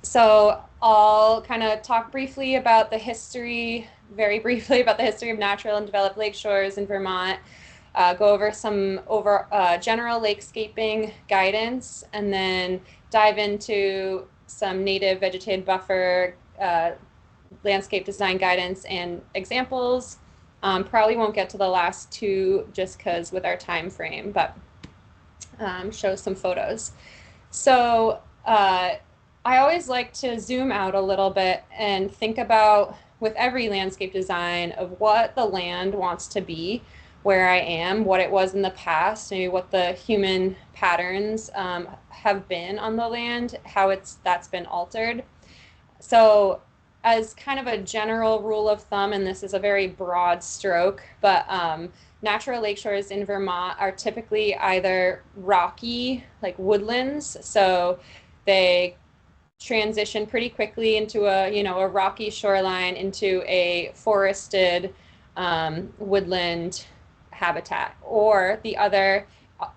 So I'll kind of talk briefly about the history, very briefly about the history of natural and developed lake shores in Vermont, go over some general lakescaping guidance, and then dive into some native vegetated buffer landscape design guidance and examples. Probably won't get to the last two just because with our time frame, but show some photos. So I always like to zoom out a little bit and think about, with every landscape design, of what the land wants to be, where I am, what it was in the past, maybe what the human patterns have been on the land, how that's been altered. So as kind of a general rule of thumb, and this is a very broad stroke, but natural lakeshores in Vermont are typically either rocky, like woodlands, so they transition pretty quickly into a rocky shoreline into a forested woodland habitat. Or the other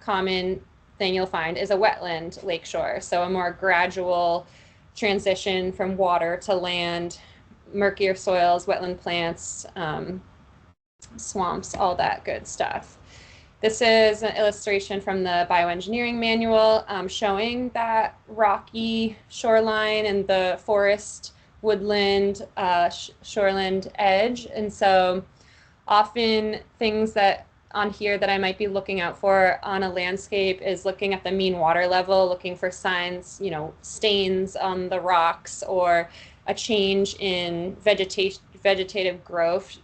common thing you'll find is a wetland lakeshore, so a more gradual transition from water to land, murkier soils, wetland plants, swamps, all that good stuff. This is an illustration from the bioengineering manual showing that rocky shoreline and the forest woodland shoreland edge. And so often things that on here that I might be looking out for on a landscape is looking at the mean water level, looking for signs, stains on the rocks, or a change in vegetative growth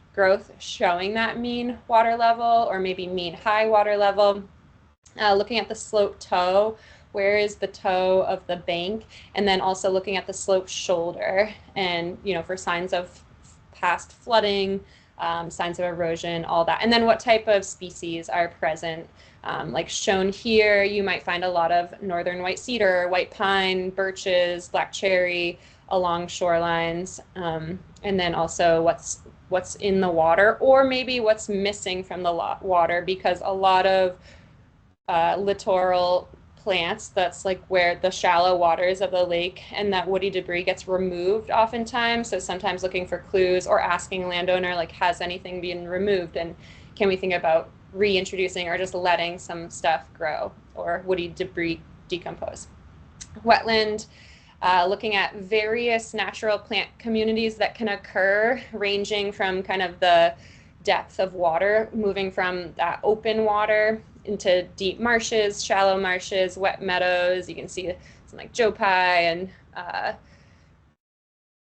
showing that mean water level, or maybe mean high water level. Looking at the slope toe, where is the toe of the bank, and then also looking at the slope shoulder, and for signs of past flooding, signs of erosion, all that. And then what type of species are present. Like shown here, you might find a lot of northern white cedar, white pine, birches, black cherry along shorelines. And then also what's in the water, or maybe what's missing from the water, because a lot of littoral plants, that's like where the shallow waters of the lake and that woody debris gets removed oftentimes. So sometimes looking for clues, or asking a landowner, like, has anything been removed, and can we think about reintroducing or just letting some stuff grow or woody debris decompose. Wetland, looking at various natural plant communities that can occur, ranging from kind of the depth of water, moving from that open water into deep marshes, shallow marshes, wet meadows. You can see some like Joe Pye and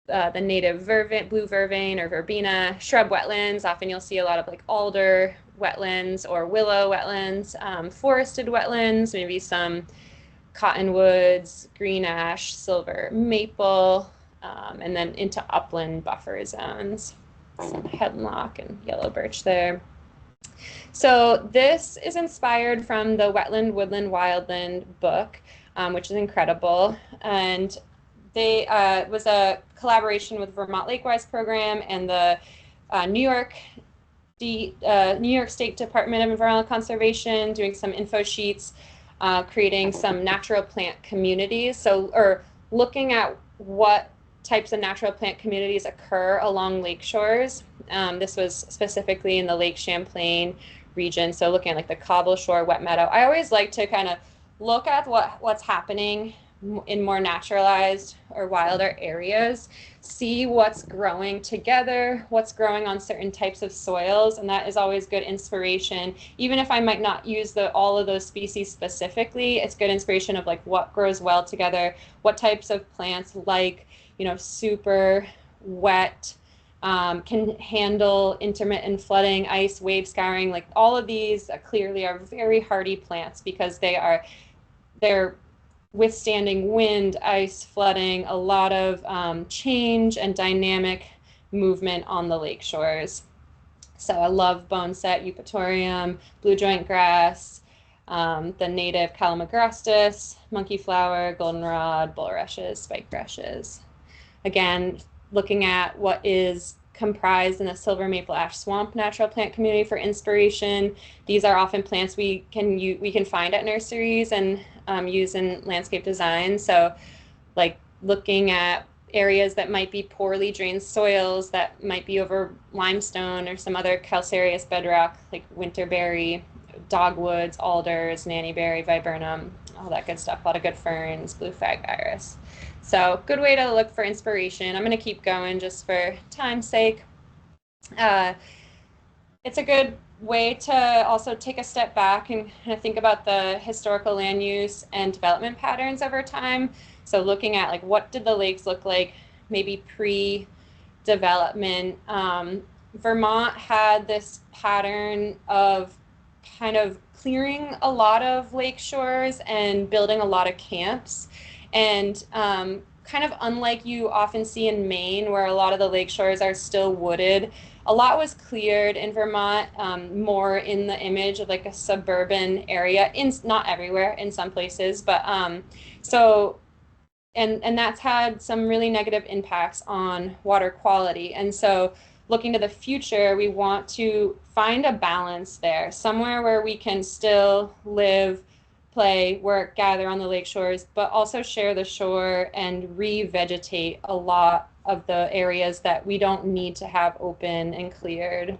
the native blue vervain or verbena. Shrub wetlands, often you'll see a lot of like alder wetlands or willow wetlands. Forested wetlands, maybe some cottonwoods, green ash, silver maple, and then into upland buffer zones. Some hemlock and yellow birch there. So this is inspired from the Wetland, Woodland, Wildland book, which is incredible. And they was a collaboration with Vermont Lakewise program and the New York State Department of Environmental Conservation, doing some info sheets, creating some natural plant communities. So, or looking at what types of natural plant communities occur along lake shores. This was specifically in the Lake Champlain region, so looking at like the cobble shore, wet meadow. I always like to kind of look at what's happening in more naturalized or wilder areas, see what's growing together, what's growing on certain types of soils, and that is always good inspiration. Even if I might not use all of those species specifically, it's good inspiration of like what grows well together, what types of plants, like super wet, can handle intermittent flooding, ice, wave scouring. Like all of these clearly are very hardy plants because they're withstanding wind, ice, flooding, a lot of change and dynamic movement on the lake shores. So I love boneset, eupatorium, blue joint grass, the native calamagrostis, monkey flower, goldenrod, bulrushes, spike brushes. Again, looking at what is comprised in the silver maple ash swamp natural plant community for inspiration. These are often plants we can find at nurseries and use in landscape design. So like looking at areas that might be poorly drained soils that might be over limestone or some other calcareous bedrock like winterberry, dogwoods, alders, nannyberry, viburnum, all that good stuff. A lot of good ferns, blue fag iris. So good way to look for inspiration. I'm going to keep going just for time's sake. It's a good way to also take a step back and kind of think about the historical land use and development patterns over time. So looking at like what did the lakes look like maybe pre-development. Vermont had this pattern of kind of clearing a lot of lake shores and building a lot of camps. And kind of unlike you often see in Maine, where a lot of the lake shores are still wooded, a lot was cleared in Vermont, more in the image of like a suburban area, not everywhere, in some places, but and that's had some really negative impacts on water quality. And so looking to the future, we want to find a balance there, somewhere where we can still live, play, work, gather on the lake shores, but also share the shore and revegetate a lot of the areas that we don't need to have open and cleared.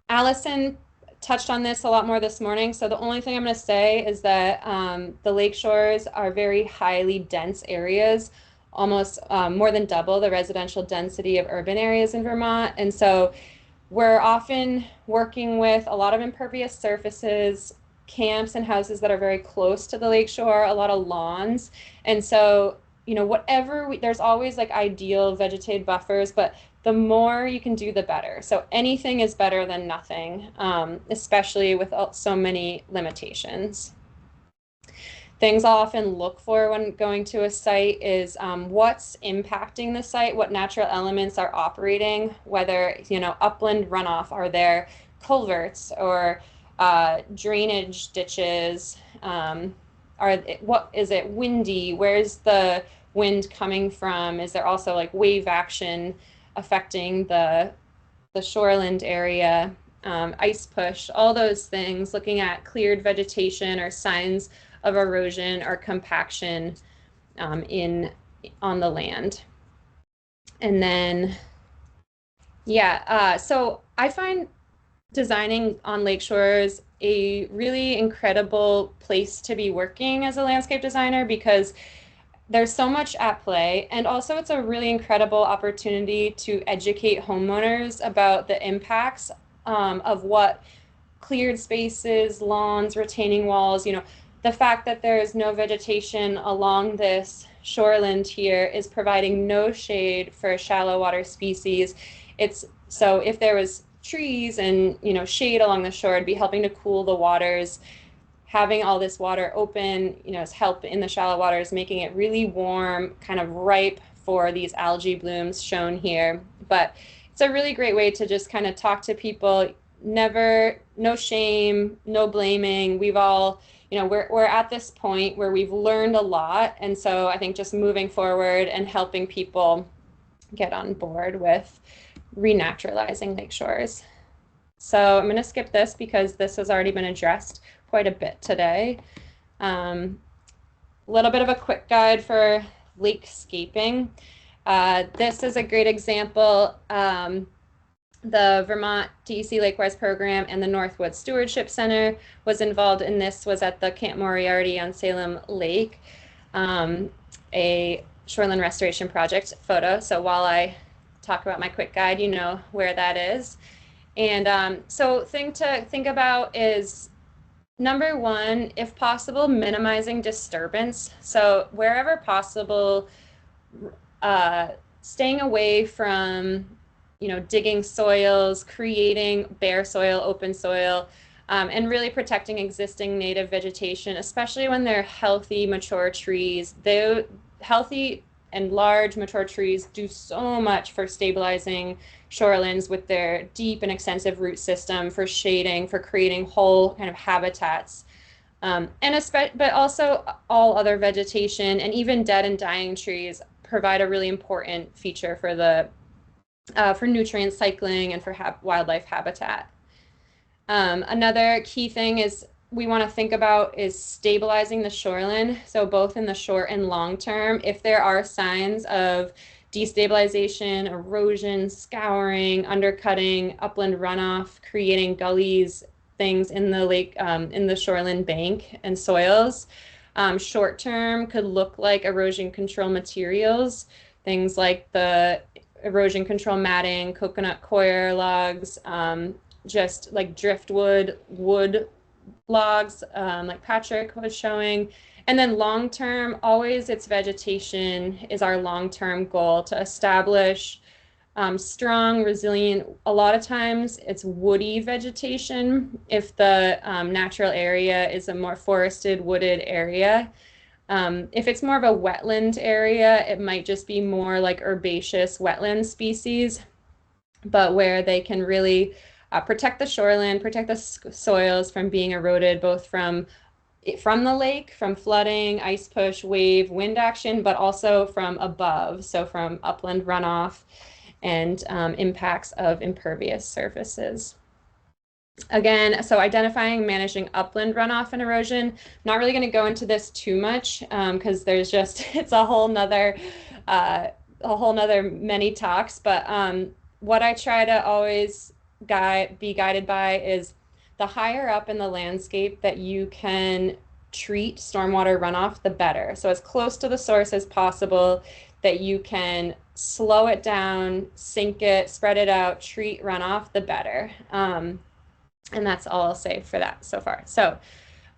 Allison touched on this a lot more this morning, so the only thing I'm going to say is that the lake shores are very highly dense areas, almost more than double the residential density of urban areas in Vermont. And so we're often working with a lot of impervious surfaces, camps and houses that are very close to the lakeshore, a lot of lawns. And so, you know, there's always like ideal vegetated buffers, but the more you can do, the better. So anything is better than nothing, especially with so many limitations. Things I'll often look for when going to a site is what's impacting the site, what natural elements are operating, whether, you know, upland runoff, are there culverts or drainage ditches, what is it windy, where's the wind coming from, is there also like wave action affecting the Shoreland area, ice push, all those things, looking at cleared vegetation or signs of erosion or compaction on the land. And then, so I find designing on lakeshores a really incredible place to be working as a landscape designer, because there's so much at play, and also it's a really incredible opportunity to educate homeowners about the impacts of what cleared spaces, lawns, retaining walls, you know, the fact that there is no vegetation along this shoreland here is providing no shade for shallow water species. So if there was trees and, you know, shade along the shore, it'd be helping to cool the waters. Having all this water open, you know, is help in the shallow waters, making it really warm, kind of ripe for these algae blooms shown here. But it's a really great way to just kind of talk to people. No shame, no blaming. We've all, you know, we're at this point where we've learned a lot. And so I think just moving forward and helping people get on board with renaturalizing lake shores. So I'm going to skip this because this has already been addressed quite a bit today. A little bit of a quick guide for lakescaping. This is a great example. The Vermont DEC Lakewise program and the Northwood Stewardship Center was involved in this, was at the Camp Moriarty on Salem Lake, a shoreline restoration project photo. So while I talk about my quick guide, you know where that is. And so thing to think about is, number one, if possible, minimizing disturbance. So wherever possible, staying away from, you know, digging soils, creating bare soil, open soil, and really protecting existing native vegetation, especially when they're healthy, mature trees. Healthy and large mature trees do so much for stabilizing shorelands with their deep and extensive root system, for shading, for creating whole kind of habitats, but also all other vegetation and even dead and dying trees provide a really important feature for nutrient cycling and for wildlife habitat. Another key thing is we want to think about is stabilizing the shoreline. So both in the short and long term, if there are signs of destabilization, erosion, scouring, undercutting, upland runoff, creating gullies, things in the lake, in the shoreline bank and soils. Short term could look like erosion control materials, things like the erosion control matting, coconut coir logs, just like driftwood, wood logs, like Patrick was showing. And then long term, always it's vegetation is our long term goal to establish strong, resilient. A lot of times it's woody vegetation if the natural area is a more forested, wooded area. If it's more of a wetland area, it might just be more like herbaceous wetland species, but where they can really protect the shoreline, protect the soils from being eroded, both from the lake, from flooding, ice push, wave, wind action, but also from above, so from upland runoff and impacts of impervious surfaces. Again, so identifying, managing upland runoff and erosion. Not really going to go into this too much because there's just, it's a whole nother many talks. But what I try to always be guided by is the higher up in the landscape that you can treat stormwater runoff, the better. So as close to the source as possible, that you can slow it down, sink it, spread it out, treat runoff, the better. And that's all I'll say for that so far. So,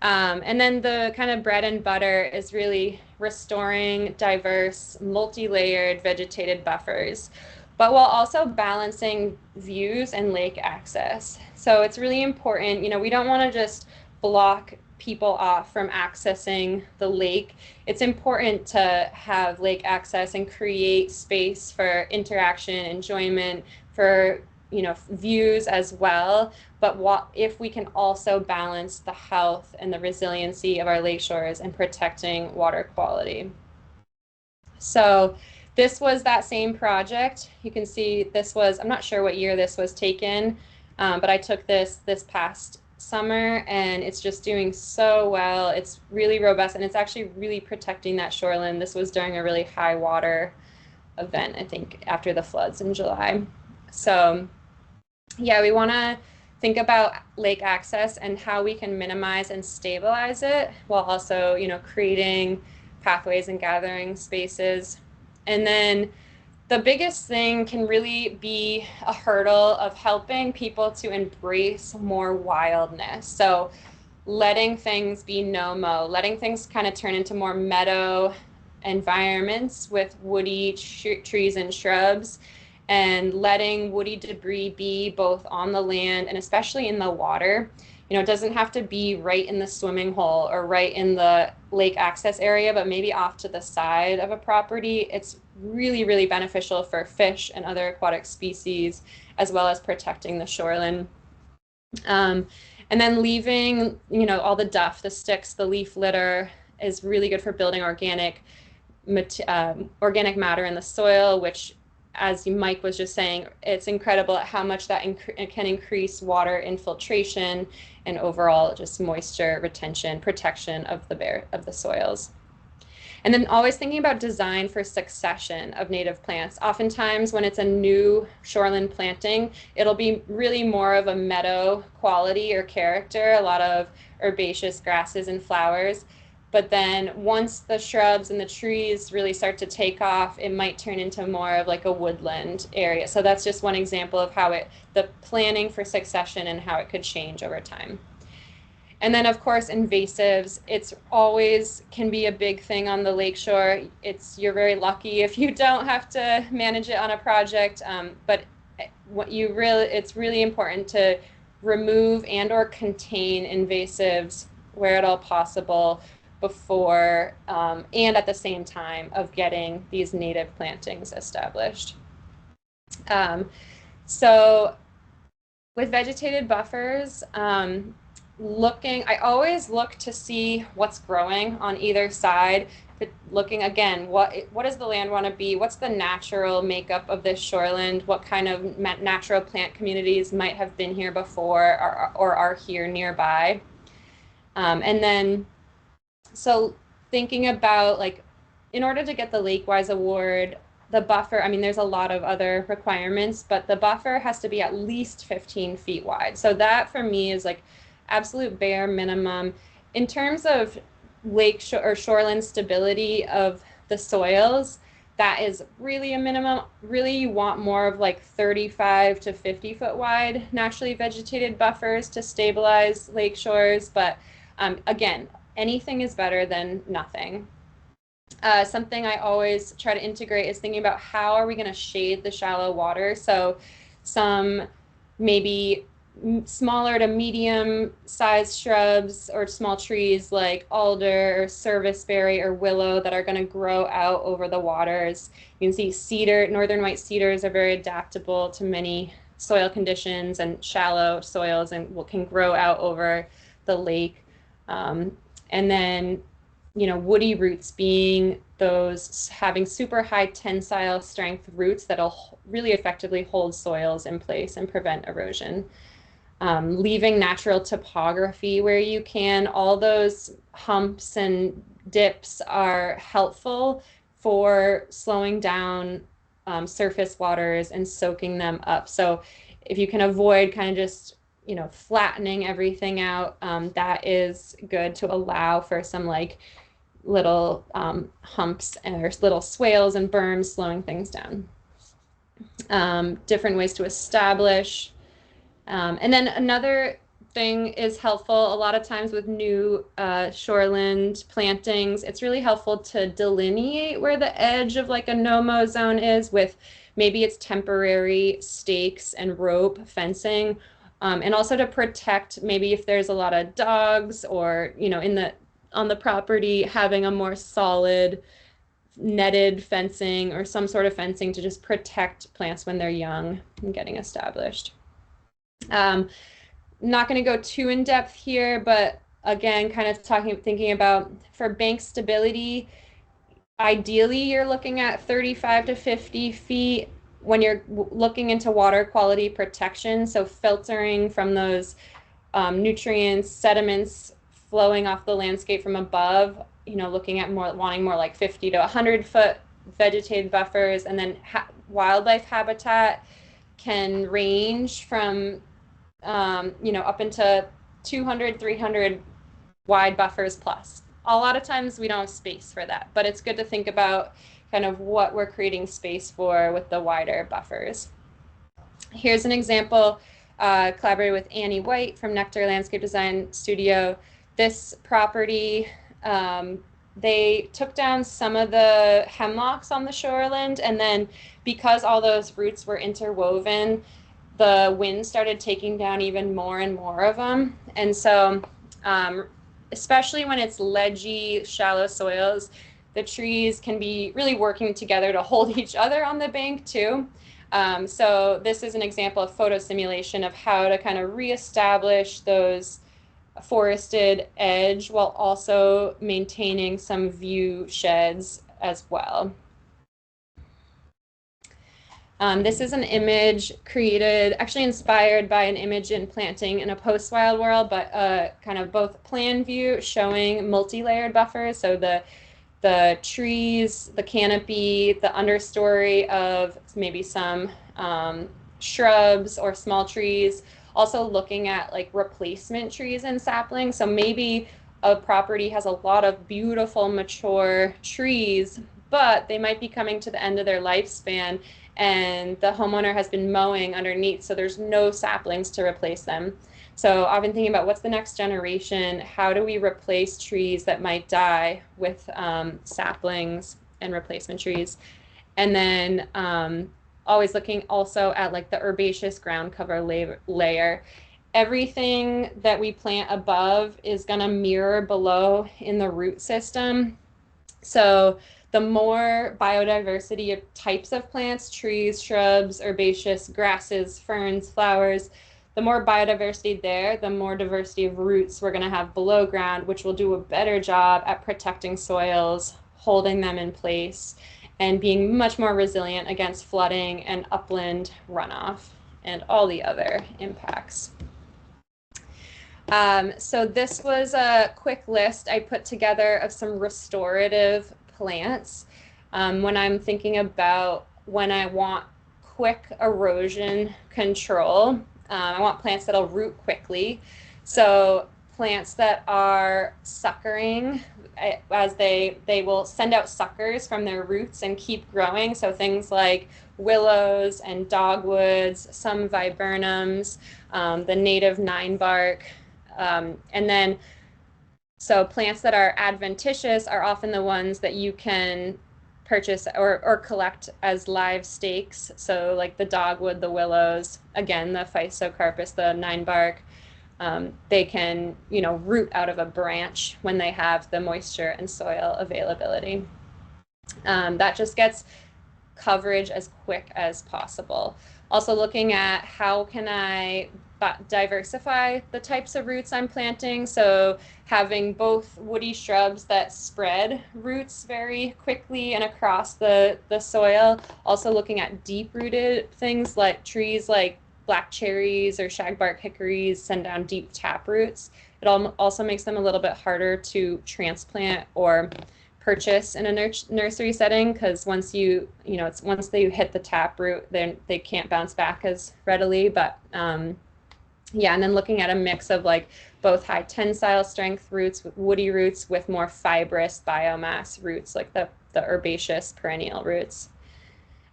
and then the kind of bread and butter is really restoring diverse, multi-layered vegetated buffers, but while also balancing views and lake access. So it's really important, you know, we don't want to just block people off from accessing the lake. It's important to have lake access and create space for interaction, enjoyment, for, you know, views as well. But what if we can also balance the health and the resiliency of our lake shores and protecting water quality? So this was that same project. You can see this was, I'm not sure what year this was taken, but I took this past summer and it's just doing so well. It's really robust and it's actually really protecting that shoreline. This was during a really high water event, I think, after the floods in July. So yeah, we want to think about lake access and how we can minimize and stabilize it while also, you know, creating pathways and gathering spaces. And then the biggest thing can really be a hurdle of helping people to embrace more wildness. So letting things be no-mow, letting things kind of turn into more meadow environments with woody trees and shrubs, and letting woody debris be both on the land and especially in the water. You know, it doesn't have to be right in the swimming hole or right in the lake access area, but maybe off to the side of a property. It's really, really beneficial for fish and other aquatic species, as well as protecting the shoreline. And then leaving, you know, all the duff, the sticks, the leaf litter is really good for building organic matter in the soil, which, as Mike was just saying, it's incredible at how much that can increase water infiltration and overall just moisture retention, protection of the soils. And then always thinking about design for succession of native plants. Oftentimes when it's a new shoreline planting, it'll be really more of a meadow quality or character, a lot of herbaceous grasses and flowers. But then once the shrubs and the trees really start to take off, it might turn into more of like a woodland area. So that's just one example of how the planning for succession and how it could change over time. And then of course, invasives, it's always can be a big thing on the lakeshore. You're very lucky if you don't have to manage it on a project, but it's really important to remove and or contain invasives where at all possible before and at the same time of getting these native plantings established. So with vegetated buffers, I always look to see what's growing on either side, but looking again, what does the land want to be? What's the natural makeup of this shoreland? What kind of natural plant communities might have been here before or are here nearby? And then, so thinking about like, in order to get the Lake-Wise Award, the buffer, I mean, there's a lot of other requirements, but the buffer has to be at least 15 feet wide. So that for me is like absolute bare minimum. In terms of or shoreline stability of the soils, that is really a minimum. Really, you want more of like 35 to 50 foot wide naturally vegetated buffers to stabilize lake shores. But again, anything is better than nothing. Something I always try to integrate is thinking about how are we going to shade the shallow water. So some maybe smaller to medium sized shrubs or small trees like alder or serviceberry or willow that are going to grow out over the waters. You can see cedar, northern white cedars are very adaptable to many soil conditions and shallow soils and can grow out over the lake. And then, you know, woody roots being those having super high tensile strength roots that'll really effectively hold soils in place and prevent erosion. Leaving natural topography where you can. All those humps and dips are helpful for slowing down surface waters and soaking them up. So if you can avoid kind of just, you know, flattening everything out, that is good to allow for some like little humps or little swales and berms slowing things down. Different ways to establish. And then another thing is helpful a lot of times with new shoreland plantings. It's really helpful to delineate where the edge of like a no-mow zone is with maybe it's temporary stakes and rope fencing, and also to protect maybe if there's a lot of dogs or, you know, on the property, having a more solid netted fencing or some sort of fencing to just protect plants when they're young and getting established. Not going to go too in depth here, but again, kind of thinking about for bank stability, ideally you're looking at 35 to 50 feet when you're looking into water quality protection. So filtering from those nutrients, sediments flowing off the landscape from above, you know, looking at wanting more like 50 to 100 foot vegetated buffers. And then wildlife habitat can range from you know, up into 200, 300 wide buffers plus. A lot of times we don't have space for that, but it's good to think about kind of what we're creating space for with the wider buffers. Here's an example, collaborated with Annie White from Nectar Landscape Design Studio. This property, they took down some of the hemlocks on the shoreland, and then because all those roots were interwoven, the wind started taking down even more and more of them. And so, especially when it's ledgy, shallow soils, the trees can be really working together to hold each other on the bank too. So this is an example of photo simulation of how to kind of reestablish those forested edge while also maintaining some view sheds as well. This is an image created, actually inspired by an image in planting in a post-wild world, but kind of both plan view showing multi-layered buffers. So the trees, the canopy, the understory of maybe some shrubs or small trees. Also looking at like replacement trees and saplings. So maybe a property has a lot of beautiful mature trees, but they might be coming to the end of their lifespan and the homeowner has been mowing underneath, so there's no saplings to replace them. So I've been thinking about what's the next generation, how do we replace trees that might die with saplings and replacement trees? And then always looking also at like the herbaceous ground cover layer. Everything that we plant above is gonna mirror below in the root system. So the more biodiversity of types of plants, trees, shrubs, herbaceous, grasses, ferns, flowers, the more biodiversity there, the more diversity of roots we're going to have below ground, which will do a better job at protecting soils, holding them in place, and being much more resilient against flooding and upland runoff and all the other impacts. So this was a quick list I put together of some restorative plants. When I'm thinking about when I want quick erosion control, I want plants that'll root quickly. So plants that are suckering as they will send out suckers from their roots and keep growing. So things like willows and dogwoods, some viburnums, the native nine bark. And then, so plants that are adventitious are often the ones that you can purchase or collect as live stakes. So like the dogwood, the willows, again, the physocarpus, the nine bark, they can, root out of a branch when they have the moisture and soil availability. That just gets coverage as quick as possible. Also looking at how can I diversify the types of roots I'm planting. So having both woody shrubs that spread roots very quickly and across the soil. Also looking at deep rooted things like trees like black cherries or shagbark hickories send down deep tap roots. It also makes them a little bit harder to transplant or purchase in a nursery setting, because once once they hit the tap root, then they can't bounce back as readily. But yeah, and then looking at a mix of like both high tensile strength roots, woody roots with more fibrous biomass roots, like the herbaceous perennial roots.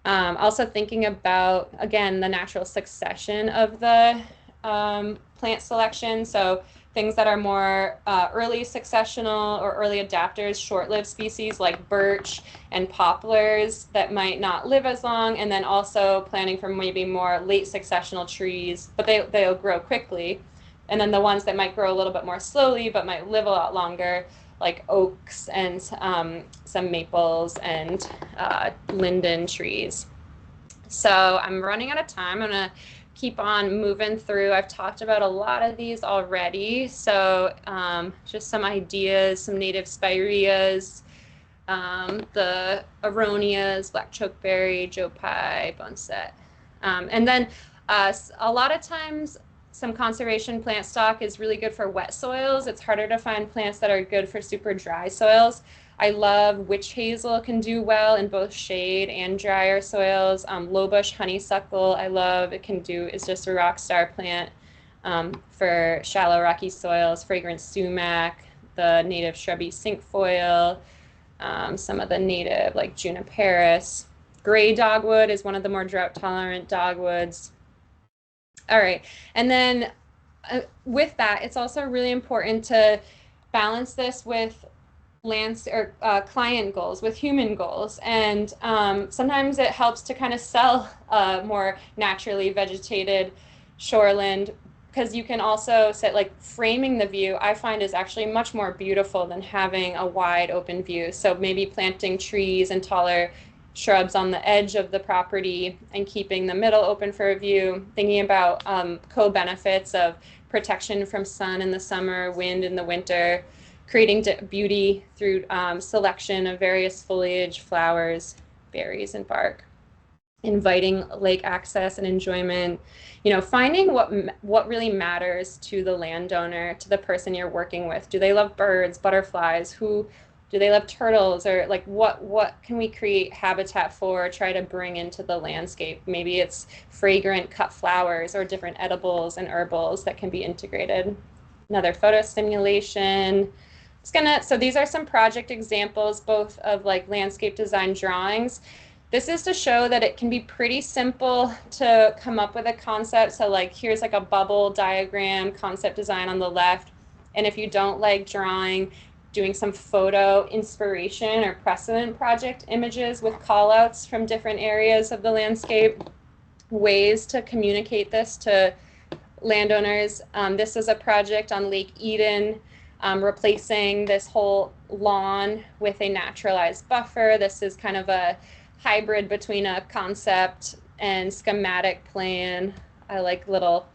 Also thinking about, again, the natural succession of the plant selection. So things that are more early successional or early adapters, short-lived species like birch and poplars that might not live as long, and then also planning for maybe more late successional trees, but they'll grow quickly. And then the ones that might grow a little bit more slowly but might live a lot longer, like oaks and some maples and linden trees. So I'm running out of time. I'm gonna keep on moving through. I've talked about a lot of these already. So just some ideas, some native spireas, the aronias, black chokeberry, joe pye, boneset. And then a lot of times some conservation plant stock is really good for wet soils. It's harder to find plants that are good for super dry soils. I love witch hazel, can do well in both shade and drier soils. Low bush honeysuckle, I love. It's just a rock star plant for shallow rocky soils. Fragrant sumac, the native shrubby cinquefoil, some of the native like juniperus. Gray dogwood is one of the more drought tolerant dogwoods. All right, and then with that, it's also really important to balance this with client goals, with human goals. And sometimes it helps to kind of sell more naturally vegetated shoreland, because you can also set, like, framing the view, I find, is actually much more beautiful than having a wide open view. So maybe planting trees and taller shrubs on the edge of the property and keeping the middle open for a view, thinking about co-benefits of protection from sun in the summer, wind in the winter, creating beauty through selection of various foliage, flowers, berries, and bark, inviting lake access and enjoyment, finding what really matters to the landowner, to the person you're working with. Do they love birds, butterflies? Do they love turtles? Or like what can we create habitat for, try to bring into the landscape? Maybe it's fragrant cut flowers or different edibles and herbals that can be integrated. Another photo stimulation. So these are some project examples, both of like landscape design drawings. This is to show that it can be pretty simple to come up with a concept. So like here's like a bubble diagram, concept design on the left. And if you don't like drawing, doing some photo inspiration or precedent project images with callouts from different areas of the landscape, ways to communicate this to landowners. This is a project on Lake Eden, replacing this whole lawn with a naturalized buffer. This is kind of a hybrid between a concept and schematic plan. I like little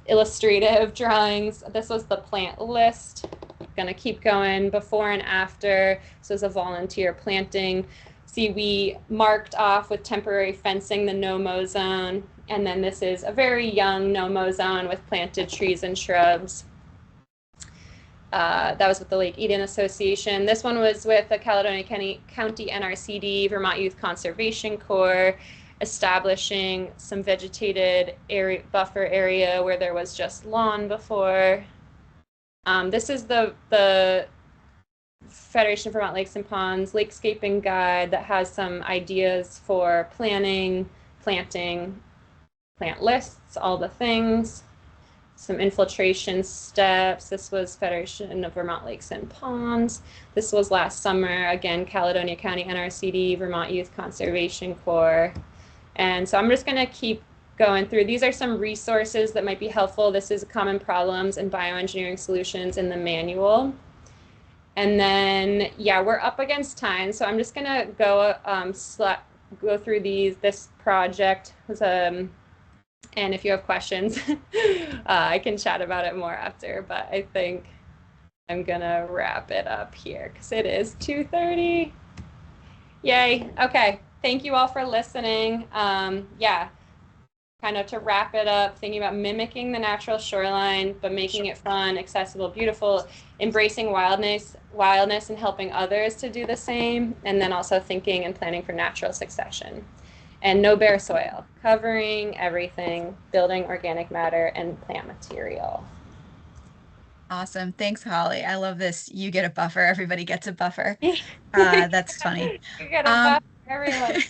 illustrative drawings. This was the plant list. Gonna keep going, before and after. This was a volunteer planting See, we marked off with temporary fencing the no-mow zone, and then this is a very young no-mow zone with planted trees and shrubs. That was with the Lake Eden Association. This one was with the Caledonia County NRCD, Vermont Youth Conservation Corps, establishing some vegetated area, buffer area where there was just lawn before. This is the Federation of Vermont Lakes and Ponds Lakescaping Guide that has some ideas for planning, planting, plant lists, all the things, some infiltration steps. This was Federation of Vermont Lakes and Ponds. This was last summer, again, Caledonia County NRCD, Vermont Youth Conservation Corps. And so I'm just going to keep going through. These are some resources that might be helpful. This is Common Problems and Bioengineering Solutions in the manual. And then, yeah, we're up against time, so I'm just gonna go go through this project. And if you have questions, I can chat about it more after. But I think I'm gonna wrap it up here because it is 2:30. Yay! Okay, thank you all for listening. Yeah. Kind of to wrap it up, thinking about mimicking the natural shoreline, but making it fun, accessible, beautiful, embracing wildness and helping others to do the same, and then also thinking and planning for natural succession. And no bare soil, covering everything, building organic matter and plant material. Awesome. Thanks, Holly. I love this. You get a buffer. Everybody gets a buffer. That's funny. You get a Um, buffer, everyone.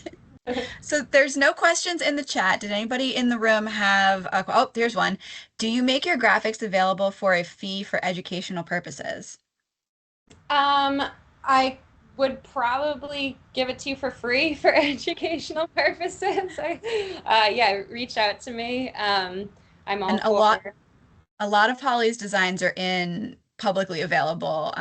so there's no questions in the chat. Did anybody in the room have oh, there's one. Do you make your graphics available for a fee for educational purposes? I would probably give it to you for free for educational purposes. Yeah, reach out to me. I'm all And for. a lot of Holly's designs are in publicly available,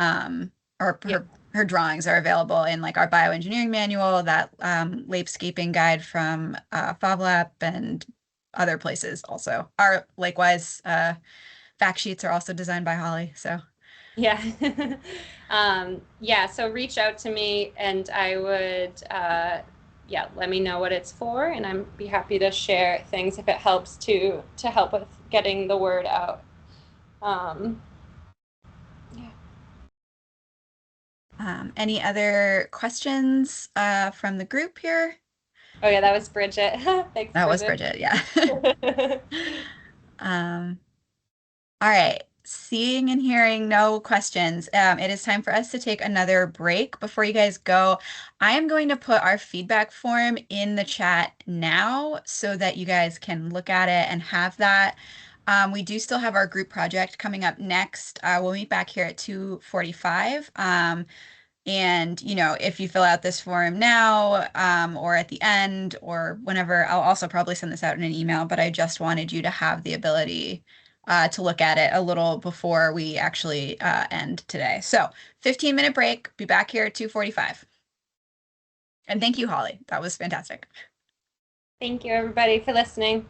or Yeah. her drawings are available in like our bioengineering manual, that Lakescaping guide from FabLab and other places also. Our likewise fact sheets are also designed by Holly. So Yeah. Yeah, so reach out to me and I would, yeah, let me know what it's for, and I'd be happy to share things if it helps to help with getting the word out. Um, yeah. any other questions from the group here? Oh yeah, that was Bridget. Thanks, That was Bridget. Bridget, yeah. um, All right. Seeing and hearing no questions, it is time for us to take another break. Before you guys go, I am going to put our feedback form in the chat now so that you guys can look at it and have that. We do still have our group project coming up next. We'll meet back here at 2:45. And, if you fill out this form now, or at the end or whenever, I'll also probably send this out in an email, but I just wanted you to have the ability to look at it a little before we actually end today. So 15-minute break, be back here at 2:45. And thank you, Holly. That was fantastic. Thank you, everybody, for listening.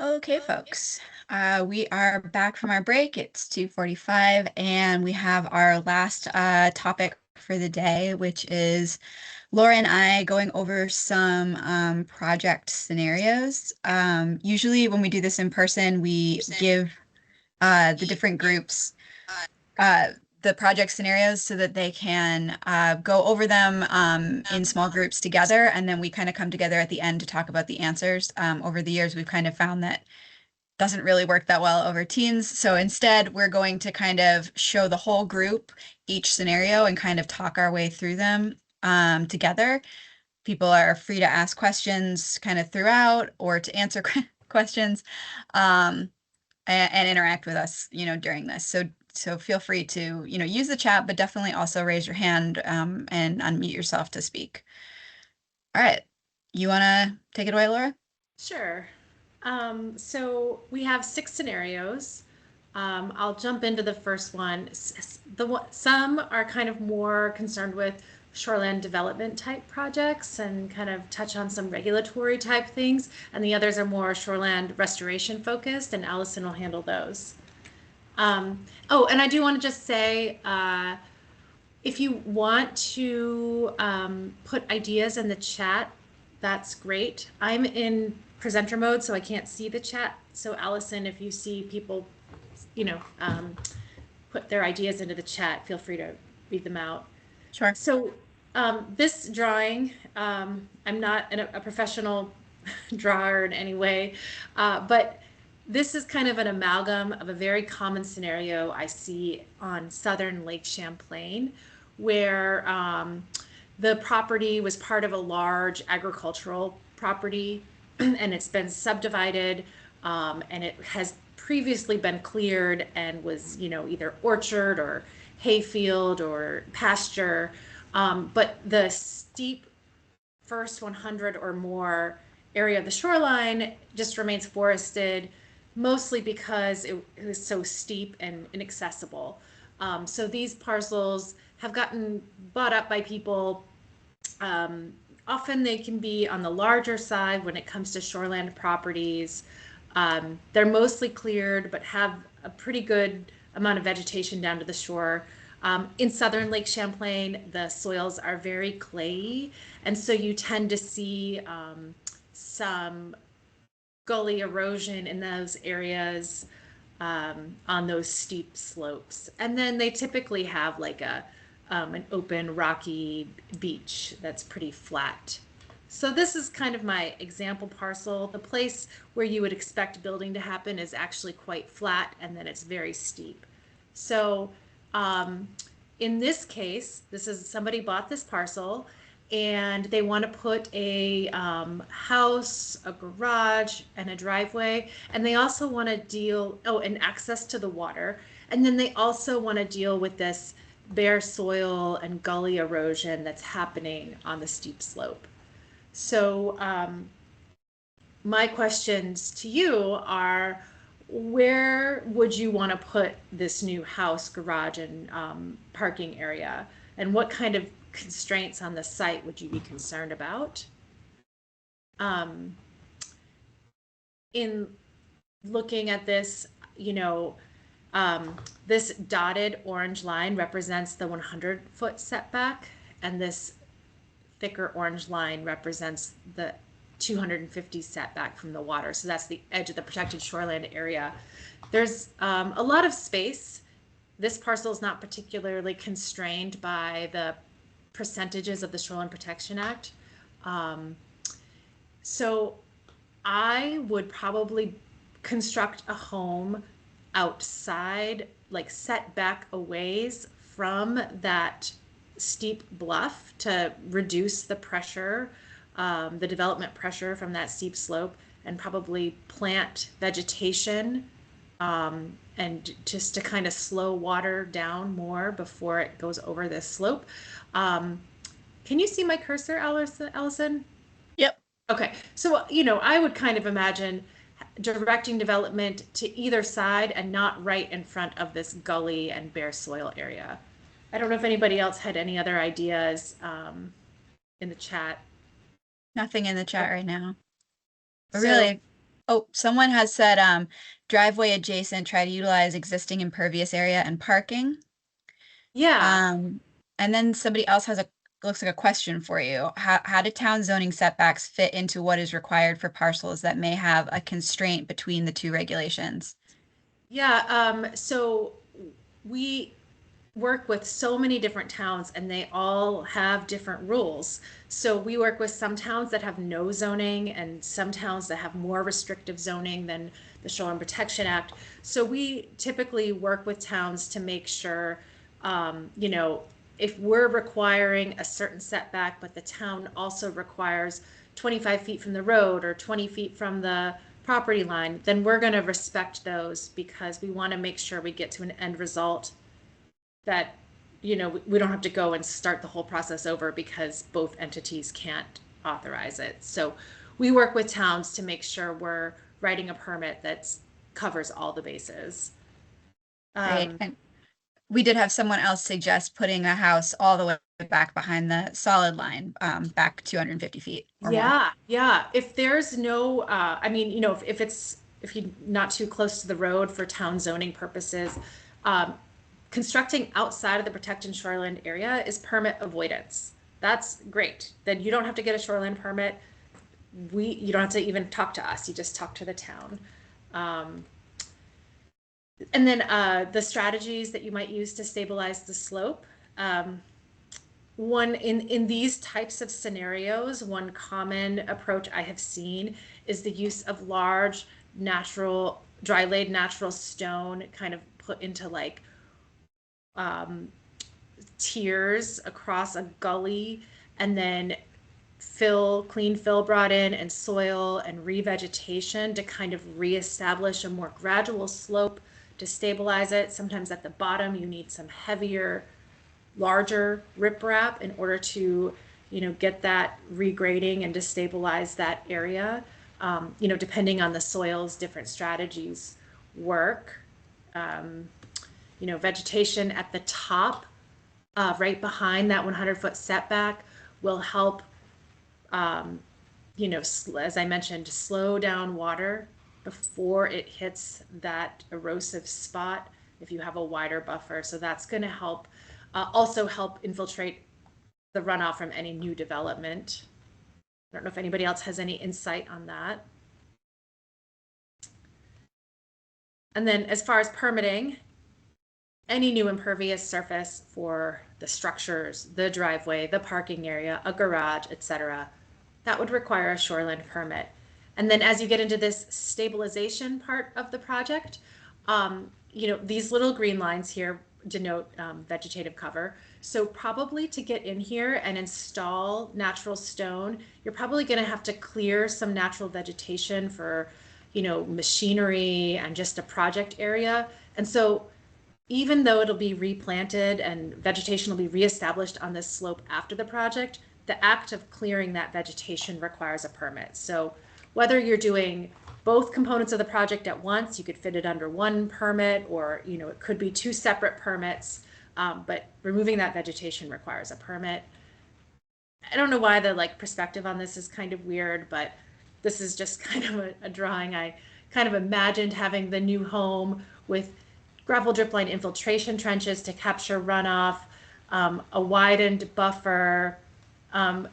Okay, folks. We are back from our break. It's 2:45, and we have our last topic for the day, which is Laura and I going over some project scenarios. Usually when we do this in person, we give the different groups uh, the project scenarios so that they can go over them in small groups together, and then we kind of come together at the end to talk about the answers. Over the years, we've kind of found that doesn't really work that well over Teams. So instead, we're going to kind of show the whole group each scenario and kind of talk our way through them together. People are free to ask questions kind of throughout or to answer questions and interact with us, during this. So feel free to, use the chat, but definitely also raise your hand and unmute yourself to speak. All right. You want to take it away, Laura? Sure. So we have 6 scenarios. I'll jump into the first one. Some are kind of more concerned with shoreland development type projects and kind of touch on some regulatory type things, and the others are more shoreland restoration focused, and Allison will handle those. Oh, and I do want to just say, if you want to put ideas in the chat, that's great. I'm in presenter mode, so I can't see the chat. So Allison, if you see people, put their ideas into the chat, feel free to read them out. Sure. So this drawing, I'm not a professional drawer in any way, but this is kind of an amalgam of a very common scenario I see on southern Lake Champlain, where the property was part of a large agricultural property and it's been subdivided, and it has previously been cleared and was, either orchard or hayfield or pasture. But the steep first 100 or more area of the shoreline just remains forested, mostly because it was so steep and inaccessible. So these parcels have gotten bought up by people. Often they can be on the larger side when it comes to shoreland properties. They're mostly cleared, but have a pretty good amount of vegetation down to the shore. In southern Lake Champlain, the soils are very clayey, and so you tend to see some gully erosion in those areas, on those steep slopes. And then they typically have like an open rocky beach that's pretty flat. So this is kind of my example parcel. The place where you would expect building to happen is actually quite flat, and then it's very steep. So in this case, this is somebody bought this parcel and they want to put a house, a garage, and a driveway. And they also want to deal, and access to the water. And then they also want to deal with this bare soil and gully erosion that's happening on the steep slope. So my questions to you are, where would you want to put this new house, garage, and parking area? And what kind of constraints on the site would you be concerned about? In looking at this, this dotted orange line represents the 100-foot setback, and this thicker orange line represents the 250 setback from the water. So that's the edge of the protected shoreland area. There's a lot of space. This parcel is not particularly constrained by the percentages of the Shoreland Protection Act. So I would probably construct a home outside, like set back a ways from that steep bluff to reduce the pressure, the development pressure from that steep slope, and probably plant vegetation, and just to kind of slow water down more before it goes over this slope. Can you see my cursor, Allison? Yep. Okay, so I would kind of imagine directing development to either side and not right in front of this gully and bare soil area. I don't know if anybody else had any other ideas in the chat. Nothing in the chat right now. But So, really, Oh, someone has said driveway adjacent, try to utilize existing impervious area and parking. Yeah. And then somebody else has looks like a question for you. How do town zoning setbacks fit into what is required for parcels that may have a constraint between the two regulations? Yeah. So we work with so many different towns and they all have different rules. So we work with some towns that have no zoning and some towns that have more restrictive zoning than the Shoreline Protection Act. So we typically work with towns to make sure, you know, if we're requiring a certain setback, but the town also requires 25 feet from the road or 20 feet from the property line, then we're going to respect those because we want to make sure we get to an end result that, you know, we don't have to go and start the whole process over because both entities can't authorize it. So we work with towns to make sure we're writing a permit that covers all the bases. Right. And we did have someone else suggest putting a house all the way back behind the solid line, back 250 feet or more. Yeah, yeah. If there's no, I mean, you know, if you're not too close to the road for town zoning purposes, um, constructing outside of the protected shoreline area is permit avoidance. That's great. Then you don't have to get a shoreline permit. You don't have to even talk to us. You just talk to the town. Um, and then the strategies that you might use to stabilize the slope. One in these types of scenarios, one common approach I have seen is the use of large natural dry laid natural stone kind of put into like tiers across a gully, and then clean fill brought in and soil and revegetation to kind of reestablish a more gradual slope to stabilize it. Sometimes at the bottom you need some heavier, larger riprap in order to, you know, get that regrading and to stabilize that area. You know, depending on the soils, different strategies work. You know, vegetation at the top, right behind that 100-foot setback will help, you know, as I mentioned, slow down water before it hits that erosive spot if you have a wider buffer. So that's going to help, also help infiltrate the runoff from any new development. I don't know if anybody else has any insight on that. And then as far as permitting, any new impervious surface for the structures, the driveway, the parking area, a garage, etc., that would require a shoreline permit. And then as you get into this stabilization part of the project, you know, these little green lines here denote vegetative cover. So probably to get in here and install natural stone, you're probably going to have to clear some natural vegetation for, you know, machinery and just a project area. And so even though it'll be replanted and vegetation will be reestablished on this slope after the project, the act of clearing that vegetation requires a permit. So whether you're doing both components of the project at once, you could fit it under one permit, or, you know, it could be two separate permits, but removing that vegetation requires a permit. I don't know why the like perspective on this is kind of weird, but this is just kind of a drawing. I kind of imagined having the new home with gravel drip line infiltration trenches to capture runoff, a widened buffer,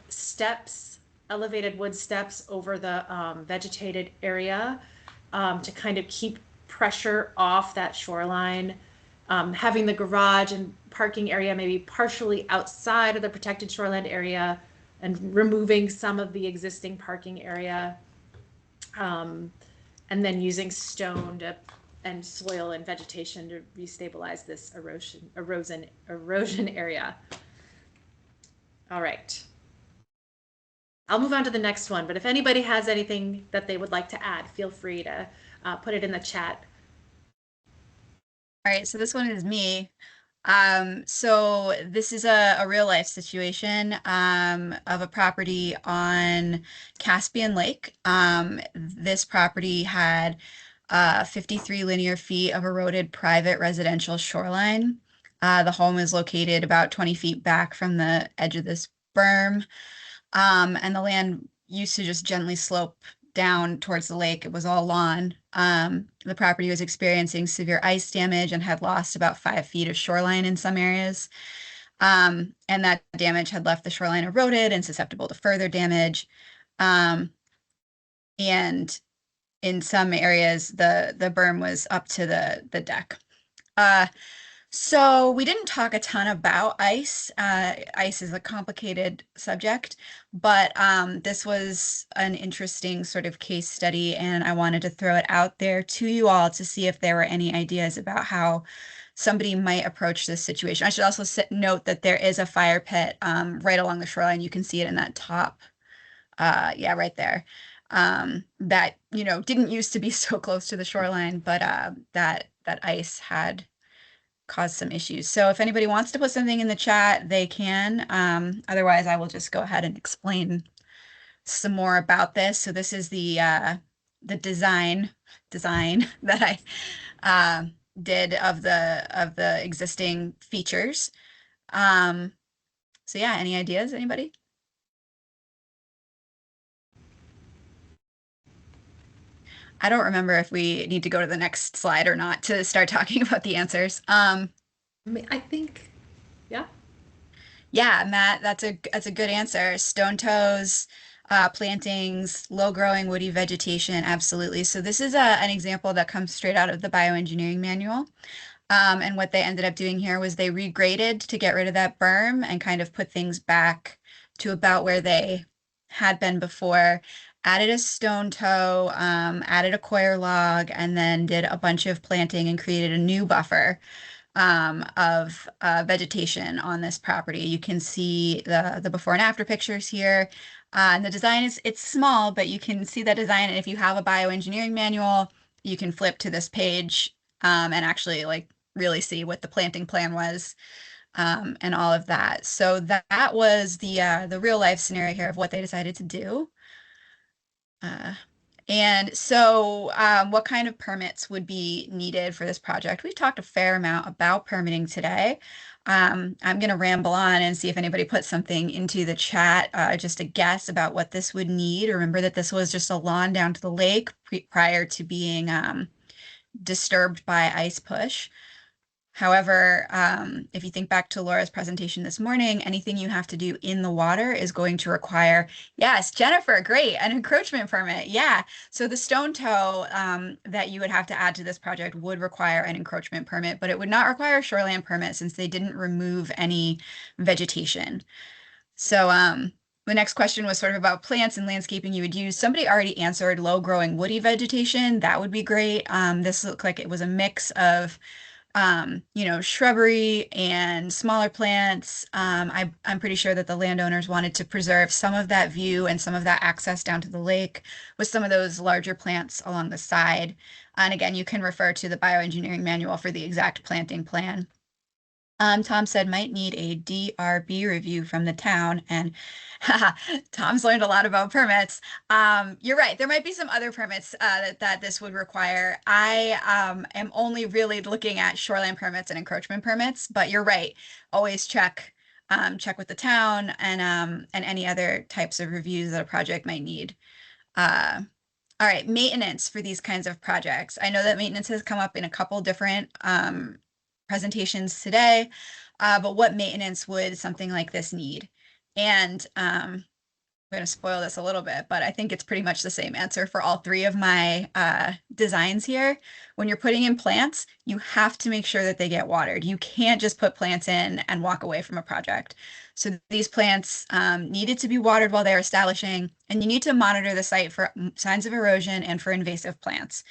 steps, elevated wood steps over the vegetated area to kind of keep pressure off that shoreline, having the garage and parking area maybe partially outside of the protected shoreline area and removing some of the existing parking area, and then using stone and soil and vegetation to restabilize this erosion area. All right. I'll move on to the next one, but if anybody has anything that they would like to add, feel free to put it in the chat. All right, so this one is me. So this is a real life situation of a property on Caspian Lake. This property had 53 linear feet of eroded private residential shoreline. The home is located about 20 feet back from the edge of this berm, and the land used to just gently slope down towards the lake, it was all lawn. The property was experiencing severe ice damage and had lost about 5 feet of shoreline in some areas. And that damage had left the shoreline eroded and susceptible to further damage. And in some areas, the berm was up to the deck. So we didn't talk a ton about ice. Ice is a complicated subject, but this was an interesting sort of case study, and I wanted to throw it out there to you all to see if there were any ideas about how somebody might approach this situation. I should also note that there is a fire pit right along the shoreline. You can see it in that top, yeah, right there. That, you know, didn't used to be so close to the shoreline, but that ice had caused some issues. So if anybody wants to put something in the chat, they can. Otherwise, I will just go ahead and explain some more about this. So this is the design that I did of the existing features. So yeah, any ideas, anybody? I don't remember if we need to go to the next slide or not to start talking about the answers. I think, yeah. Yeah, Matt, that's a good answer. Stone toes, plantings, low-growing woody vegetation, absolutely. So this is an example that comes straight out of the bioengineering manual. And what they ended up doing here was they regraded to get rid of that berm and kind of put things back to about where they had been before, added a stone toe, added a coir log, and then did a bunch of planting and created a new buffer of vegetation on this property. You can see the before and after pictures here. And the design it's small, but you can see that design. And if you have a bioengineering manual, you can flip to this page and actually like really see what the planting plan was and all of that. So that was the real life scenario here of what they decided to do. And so what kind of permits would be needed for this project? We've talked a fair amount about permitting today. I'm going to ramble on and see if anybody puts something into the chat, just a guess about what this would need. Remember that this was just a lawn down to the lake prior to being disturbed by ice push. However, if you think back to Laura's presentation this morning, anything you have to do in the water is going to require, yes, Jennifer, great, an encroachment permit. Yeah. So the stone toe that you would have to add to this project would require an encroachment permit, but it would not require a shoreland permit since they didn't remove any vegetation. So the next question was sort of about plants and landscaping you would use. Somebody already answered low growing woody vegetation. That would be great. This looked like it was a mix of you know, shrubbery and smaller plants. I'm pretty sure that the landowners wanted to preserve some of that view and some of that access down to the lake with some of those larger plants along the side. And again, you can refer to the bioengineering manual for the exact planting plan. Tom said might need a DRB review from the town, and Tom's learned a lot about permits. You're right. There might be some other permits that this would require. I am only really looking at shoreline permits and encroachment permits, but you're right. Always check with the town and any other types of reviews that a project might need. All right, maintenance for these kinds of projects. I know that maintenance has come up in a couple different presentations today, but what maintenance would something like this need? And I'm going to spoil this a little bit, but I think it's pretty much the same answer for all three of my designs here. When you're putting in plants, you have to make sure that they get watered. You can't just put plants in and walk away from a project. So these plants needed to be watered while they're establishing, and you need to monitor the site for signs of erosion and for invasive plants.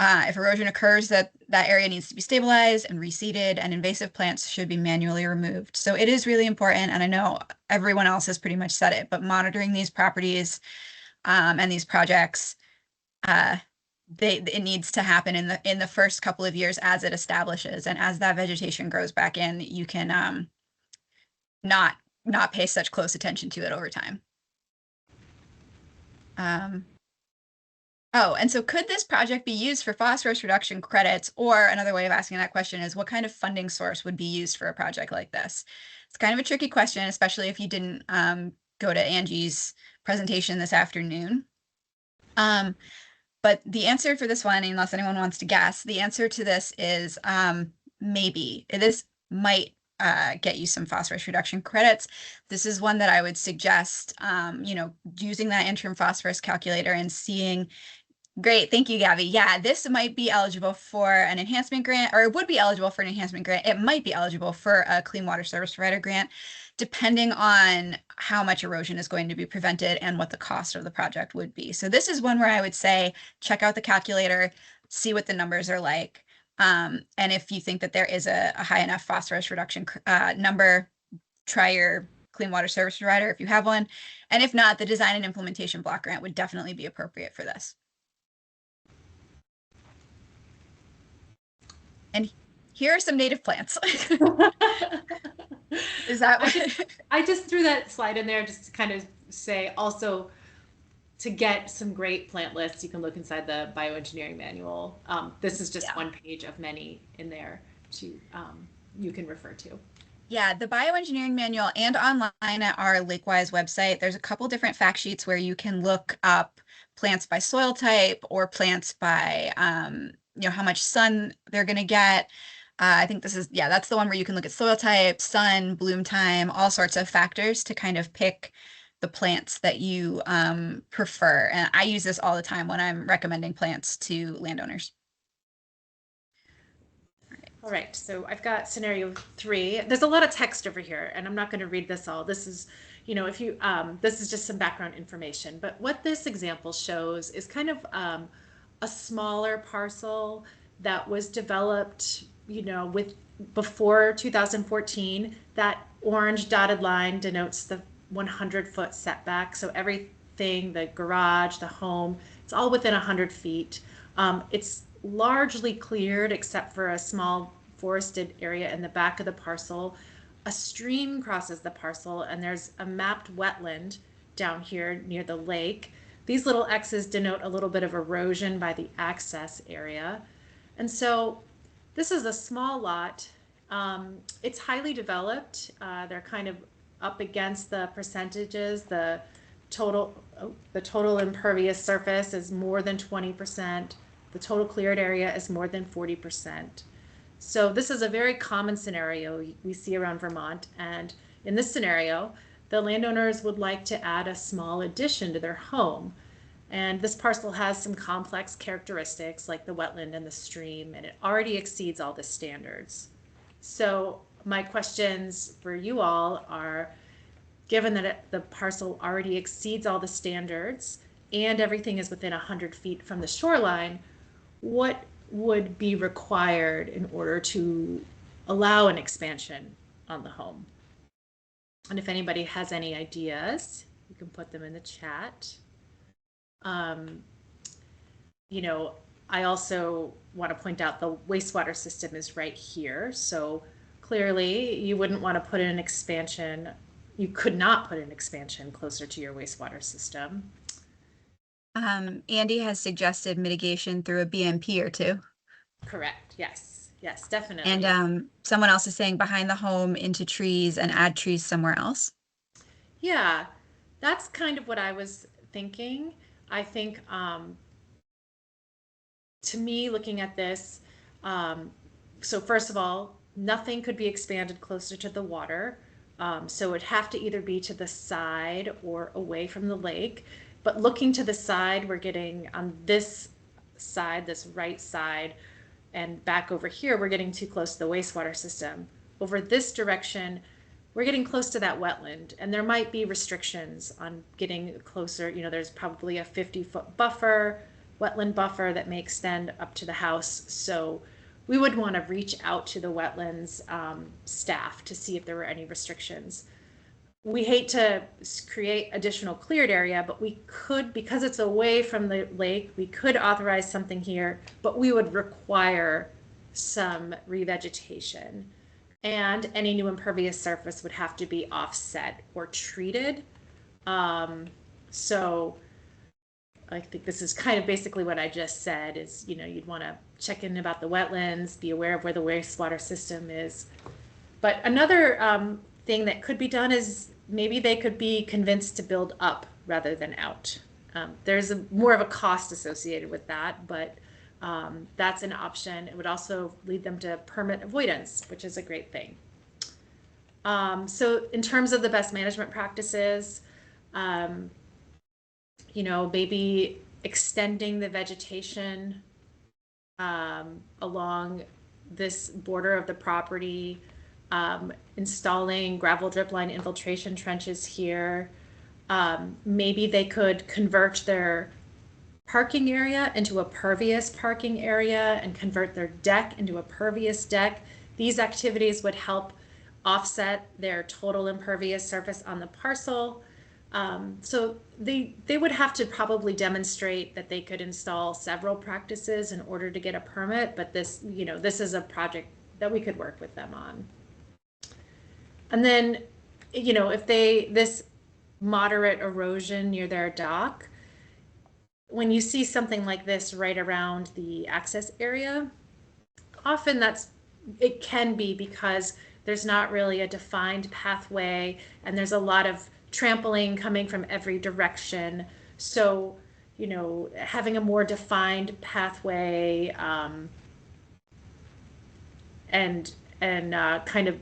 If erosion occurs, that area needs to be stabilized and reseeded, and invasive plants should be manually removed. So it is really important, and I know everyone else has pretty much said it, but monitoring these properties and these projects, it needs to happen in the first couple of years as it establishes, and as that vegetation grows back in, you can not pay such close attention to it over time. Oh, and so could this project be used for phosphorus reduction credits? Or another way of asking that question is what kind of funding source would be used for a project like this? It's kind of a tricky question, especially if you didn't go to Angie's presentation this afternoon. But the answer for this one, unless anyone wants to guess, the answer to this is maybe. This might get you some phosphorus reduction credits. This is one that I would suggest, using that interim phosphorus calculator and seeing. Great. Thank you, Gabby. Yeah, this might be eligible for an enhancement grant, or it would be eligible for an enhancement grant. It might be eligible for a clean water service provider grant, depending on how much erosion is going to be prevented and what the cost of the project would be. So this is one where I would say, check out the calculator, see what the numbers are like. And if you think that there is a high enough phosphorus reduction number, try your clean water service provider if you have one. And if not, the design and implementation block grant would definitely be appropriate for this. And here are some native plants. Is that what? I just threw that slide in there just to kind of say also to get some great plant lists, you can look inside the bioengineering manual. This is just one page of many in there you can refer to. Yeah, the bioengineering manual and online at our Lakewise website, there's a couple different fact sheets where you can look up plants by soil type or plants by how much sun they're going to get. I think that's the one where you can look at soil type, sun, bloom time, all sorts of factors to kind of pick the plants that you prefer. And I use this all the time when I'm recommending plants to landowners. All right, so I've got scenario 3. There's a lot of text over here, and I'm not going to read this all. This is, this is just some background information. But what this example shows is kind of a smaller parcel that was developed, before 2014. That orange dotted line denotes the 100-foot setback. So everything, the garage, the home, it's all within 100 feet. It's largely cleared except for a small forested area in the back of the parcel. A stream crosses the parcel, and there's a mapped wetland down here near the lake. These little X's denote a little bit of erosion by the access area. And so this is a small lot. It's highly developed. They're kind of up against the percentages. The total impervious surface is more than 20%. The total cleared area is more than 40%. So this is a very common scenario we see around Vermont. And in this scenario, the landowners would like to add a small addition to their home. And this parcel has some complex characteristics like the wetland and the stream, and it already exceeds all the standards. So my questions for you all are, given that the parcel already exceeds all the standards and everything is within 100 feet from the shoreline, what would be required in order to allow an expansion on the home? And if anybody has any ideas, you can put them in the chat. I also want to point out the wastewater system is right here. So clearly you wouldn't want to put in an expansion. You could not put an expansion closer to your wastewater system. Andy has suggested mitigation through a BMP or two. Correct. Yes. Yes, definitely. And someone else is saying behind the home into trees and add trees somewhere else. Yeah, that's kind of what I was thinking. I think, to me, looking at this, so first of all, nothing could be expanded closer to the water. So it'd have to either be to the side or away from the lake. But looking to the side, we're getting on this side, this right side, and back over here, we're getting too close to the wastewater system. Over this direction, we're getting close to that wetland, and there might be restrictions on getting closer. There's probably a 50-foot buffer, wetland buffer that may extend up to the house. So we would want to reach out to the wetlands staff to see if there were any restrictions. We hate to create additional cleared area, but we could, because it's away from the lake, we could authorize something here, but we would require some revegetation. And any new impervious surface would have to be offset or treated. So I think this is kind of basically what I just said is, you'd want to check in about the wetlands, be aware of where the wastewater system is. But another thing that could be done is maybe they could be convinced to build up rather than out. There's more of a cost associated with that, but that's an option. It would also lead them to permit avoidance, which is a great thing. So in terms of the best management practices, maybe extending the vegetation along this border of the property, installing gravel drip line infiltration trenches here. Maybe they could convert their parking area into a pervious parking area and convert their deck into a pervious deck. These activities would help offset their total impervious surface on the parcel. So they would have to probably demonstrate that they could install several practices in order to get a permit, but this is a project that we could work with them on. And then, if this moderate erosion near their dock, when you see something like this right around the access area, often it can be because there's not really a defined pathway and there's a lot of trampling coming from every direction. So, having a more defined pathway and kind of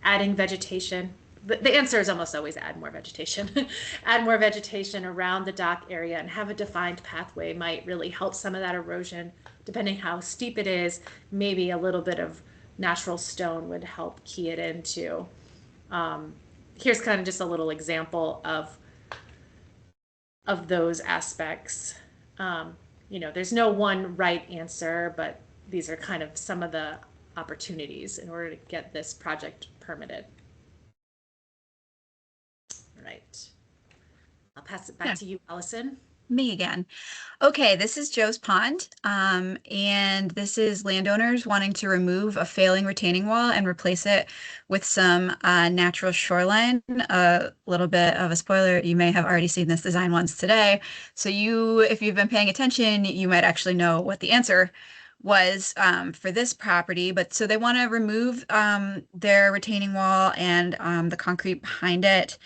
adding vegetation. The answer is almost always add more vegetation. Add more vegetation around the dock area and have a defined pathway might really help some of that erosion. Depending how steep it is, maybe a little bit of natural stone would help key it into. Here's kind of just a little example of those aspects. There's no one right answer, but these are kind of some of the opportunities in order to get this project permitted. Right. I'll pass it back to you, Allison. Me again. Okay, this is Joe's Pond, and this is landowners wanting to remove a failing retaining wall and replace it with some natural shoreline. A little bit of a spoiler, you may have already seen this design once today. So if you've been paying attention, you might actually know what the answer was for this property. But so they want to remove their retaining wall and the concrete behind it.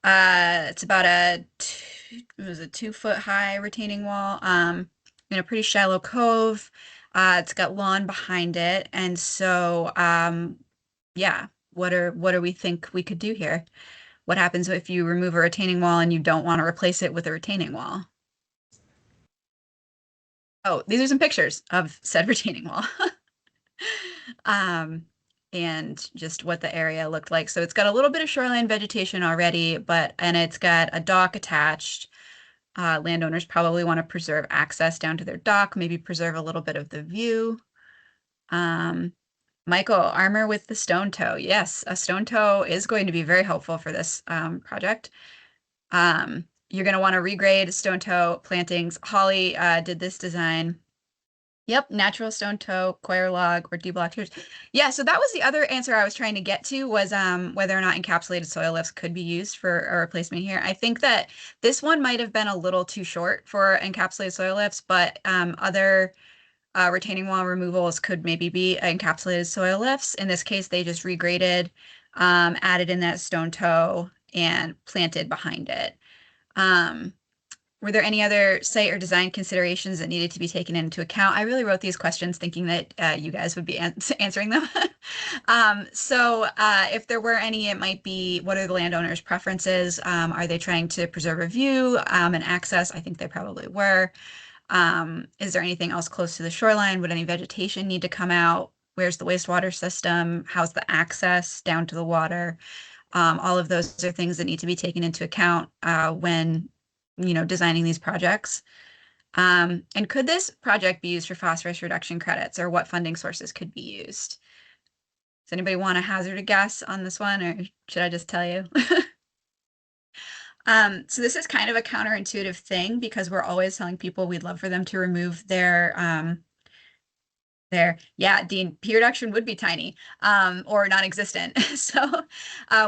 It's about a 2-foot high retaining wall in a pretty shallow cove. It's got lawn behind it. And so, yeah, what do we think we could do here? What happens if you remove a retaining wall and you don't want to replace it with a retaining wall? Oh, these are some pictures of said retaining wall. And just what the area looked like. So it's got a little bit of shoreline vegetation already, and it's got a dock attached. Landowners probably want to preserve access down to their dock, maybe preserve a little bit of the view. Michael, armor with the stone toe. Yes, a stone toe is going to be very helpful for this project. You're going to want to regrade stone toe plantings. Holly did this design. Yep, natural stone toe, coir log, or D-block tiers. Yeah, so that was the other answer I was trying to get to, was whether or not encapsulated soil lifts could be used for a replacement here. I think that this one might have been a little too short for encapsulated soil lifts, but other retaining wall removals could maybe be encapsulated soil lifts. In this case, they just regraded, added in that stone toe, and planted behind it. Were there any other site or design considerations that needed to be taken into account? I really wrote these questions thinking that you guys would be answering them. So if there were any, it might be, what are the landowners' preferences? Are they trying to preserve a view and access? I think they probably were. Is there anything else close to the shoreline? Would any vegetation need to come out? Where's the wastewater system? How's the access down to the water? All of those are things that need to be taken into account when designing these projects. And could this project be used for phosphorus reduction credits, or what funding sources could be used? Does anybody want to hazard a guess on this one, or should I just tell you? So this is kind of a counterintuitive thing, because we're always telling people we'd love for them to remove their There. Yeah, Dean, pea reduction would be tiny, or non-existent. So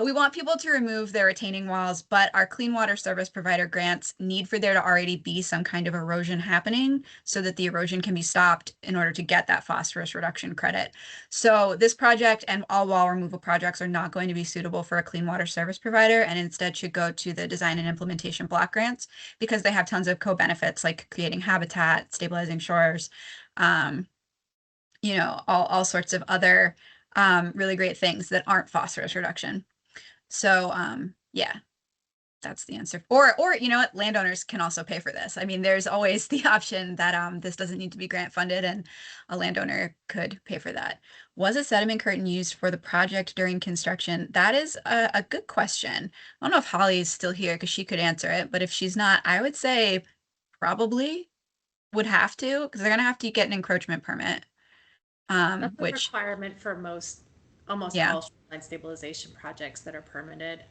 we want people to remove their retaining walls, but our clean water service provider grants need for there to already be some kind of erosion happening so that the erosion can be stopped in order to get that phosphorus reduction credit. So this project and all wall removal projects are not going to be suitable for a clean water service provider, and instead should go to the design and implementation block grants because they have tons of co-benefits like creating habitat, stabilizing shores, all sorts of other really great things that aren't phosphorus reduction. So yeah, that's the answer. Or you know what, landowners can also pay for this. I mean, there's always the option that this doesn't need to be grant funded and a landowner could pay for that. Was a sediment curtain used for the project during construction? That is a good question. I don't know if Holly's still here because she could answer it, but if she's not, I would say probably would have to, because they're gonna have to get an encroachment permit. That's a Which, requirement for almost yeah, all shoreline stabilization projects that are permitted.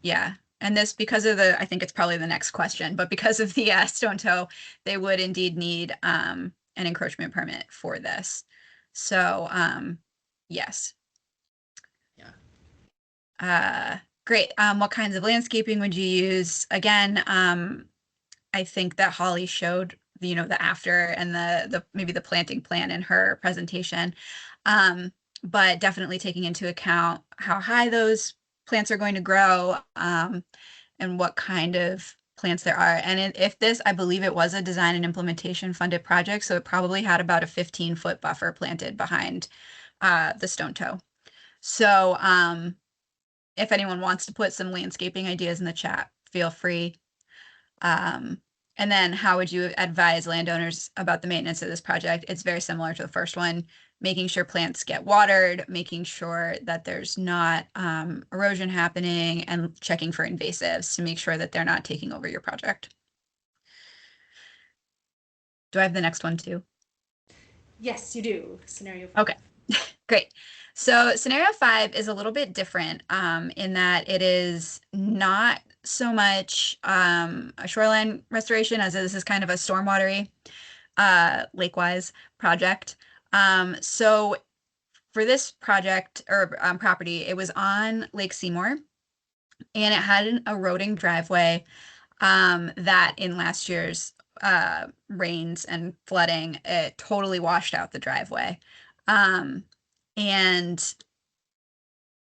yeah. And this, because of I think it's probably the next question, but because of the stone toe, they would indeed need an encroachment permit for this. So, yes. Yeah. Great. What kinds of landscaping would you use? Again, I think that Holly showed the after and the maybe the planting plan in her presentation. But definitely taking into account how high those plants are going to grow, and what kind of plants there are. And if this, I believe it was a design and implementation funded project, so it probably had about a 15-foot buffer planted behind the stone toe. So if anyone wants to put some landscaping ideas in the chat, feel free. And then how would you advise landowners about the maintenance of this project? It's very similar to the first one, making sure plants get watered, making sure that there's not erosion happening, and checking for invasives to make sure that they're not taking over your project. Do I have the next one too? Yes, you do. Scenario 5. Okay, great. So scenario 5 is a little bit different in that it is not so much a shoreline restoration as this is kind of a stormwatery, lake-wise project. So for this project or property, it was on Lake Seymour, and it had an eroding driveway that in last year's rains and flooding, it totally washed out the driveway. And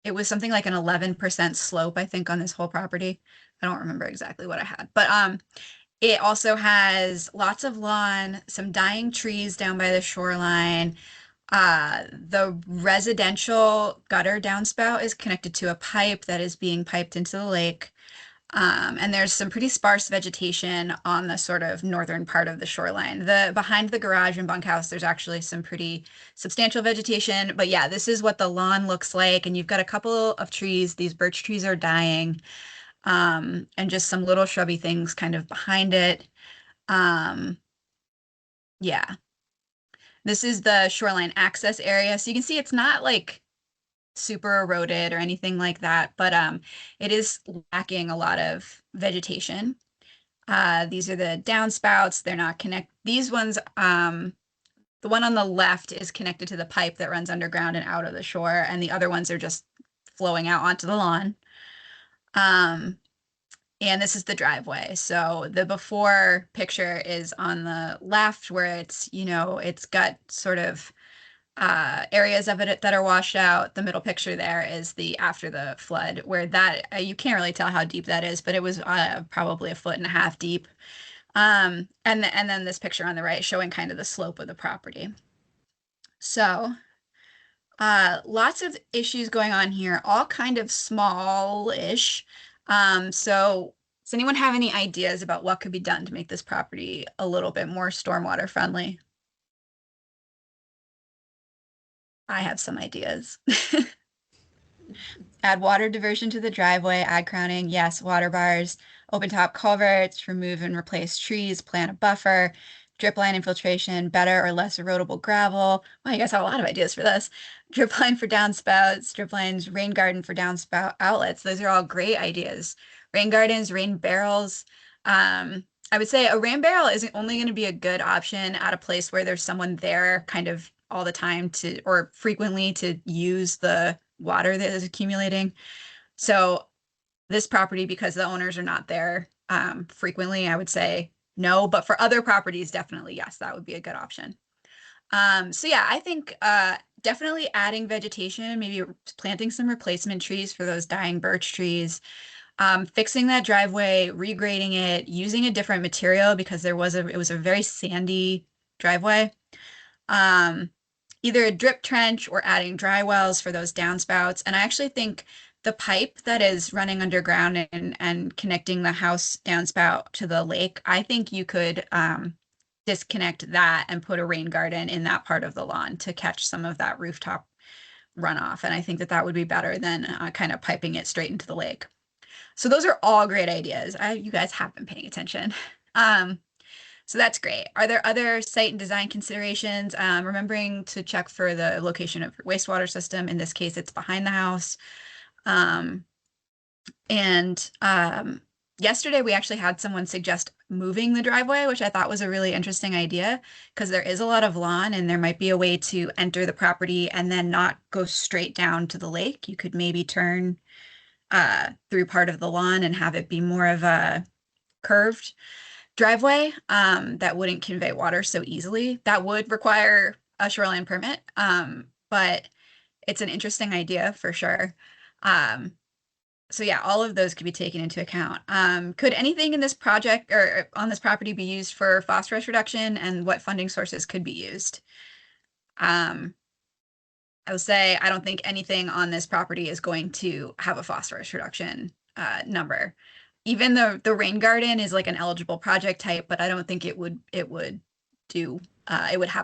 it was something like an 11% slope, I think, on this whole property. I don't remember exactly what I had, but it also has lots of lawn, some dying trees down by the shoreline. The residential gutter downspout is connected to a pipe that is being piped into the lake. And there's some pretty sparse vegetation on the sort of northern part of the shoreline. Behind the garage and bunkhouse, there's actually some pretty substantial vegetation. But yeah, this is what the lawn looks like. And you've got a couple of trees. These birch trees are dying. And just some little shrubby things kind of behind it. Yeah. This is the shoreline access area. So you can see it's not like super eroded or anything like that, but it is lacking a lot of vegetation. These are the downspouts. They're not connect. These ones, the one on the left is connected to the pipe that runs underground and out of the shore, and the other ones are just flowing out onto the lawn. And this is the driveway. So the before picture is on the left where it's got sort of areas of it that are washed out. The middle picture there is the after the flood, where that you can't really tell how deep that is, but it was probably 1.5 feet deep. And then this picture on the right showing kind of the slope of the property. So lots of issues going on here, all kind of small-ish. So does anyone have any ideas about what could be done to make this property a little bit more stormwater friendly? I have some ideas. Add water diversion to the driveway, add crowning, yes, water bars, open top culverts, remove and replace trees, plant a buffer, drip line infiltration, better or less erodible gravel. Well, you guys have a lot of ideas for this. Drip line for downspouts, drip lines, rain garden for downspout outlets. Those are all great ideas. Rain gardens, rain barrels. I would say a rain barrel isn't only going to be a good option at a place where there's someone there kind of all the time or frequently to use the water that is accumulating. So this property, because the owners are not there frequently, I would say no, but for other properties, definitely yes, that would be a good option. So yeah, I think definitely adding vegetation, maybe planting some replacement trees for those dying birch trees, fixing that driveway, regrading it, using a different material because it was a very sandy driveway. Either a drip trench or adding dry wells for those downspouts. And I actually think the pipe that is running underground and connecting the house downspout to the lake, I think you could disconnect that and put a rain garden in that part of the lawn to catch some of that rooftop runoff. And I think that would be better than kind of piping it straight into the lake. So those are all great ideas. You guys have been paying attention. So that's great. Are there other site and design considerations? Remembering to check for the location of your wastewater system. In this case, it's behind the house. Yesterday we actually had someone suggest moving the driveway, which I thought was a really interesting idea because there is a lot of lawn and there might be a way to enter the property and then not go straight down to the lake. You could maybe turn through part of the lawn and have it be more of a curved driveway that wouldn't convey water so easily. That would require a shoreline permit, but it's an interesting idea for sure. So yeah, all of those could be taken into account. Could anything in this project or on this property be used for phosphorus reduction, and what funding sources could be used? I would say I don't think anything on this property is going to have a phosphorus reduction number. Even the rain garden is like an eligible project type, but I don't think it would have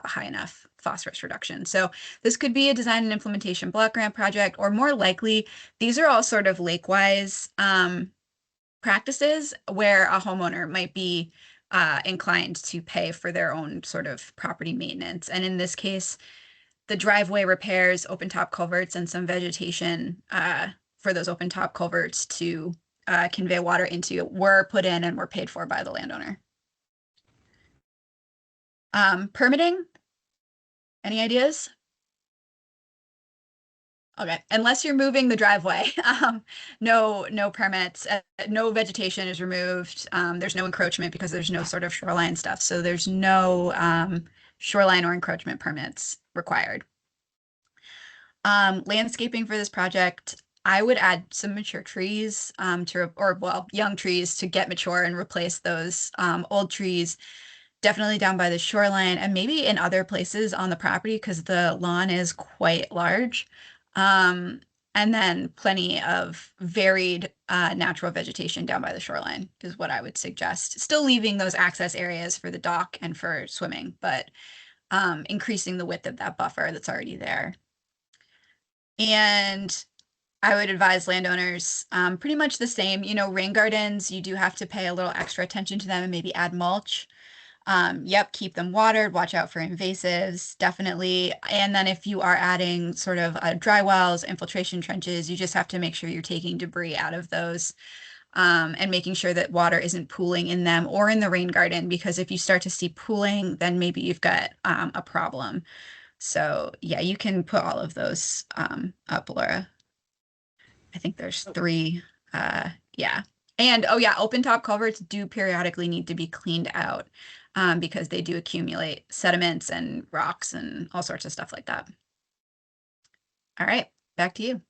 a high enough phosphorus reduction. So this could be a design and implementation block grant project, or more likely, these are all sort of lake-wise practices where a homeowner might be inclined to pay for their own sort of property maintenance. And in this case, the driveway repairs, open top culverts, and some vegetation for those open top culverts to convey water into were put in and were paid for by the landowner. Permitting, any ideas? Okay, unless you're moving the driveway, no permits, no vegetation is removed. There's no encroachment because there's no sort of shoreline stuff. So there's no shoreline or encroachment permits required. Landscaping for this project, I would add some mature trees young trees to get mature and replace those old trees, definitely down by the shoreline and maybe in other places on the property because the lawn is quite large. And then plenty of varied natural vegetation down by the shoreline is what I would suggest. Still leaving those access areas for the dock and for swimming, but increasing the width of that buffer that's already there. And I would advise landowners pretty much the same. Rain gardens, you do have to pay a little extra attention to them and maybe add mulch. Keep them watered, watch out for invasives, definitely. And then if you are adding sort of dry wells, infiltration trenches, you just have to make sure you're taking debris out of those and making sure that water isn't pooling in them or in the rain garden, because if you start to see pooling, then maybe you've got a problem. So yeah, you can put all of those up, Laura. I think there's 3. Yeah. And open top culverts do periodically need to be cleaned out because they do accumulate sediments and rocks and all sorts of stuff like that. All right, back to you.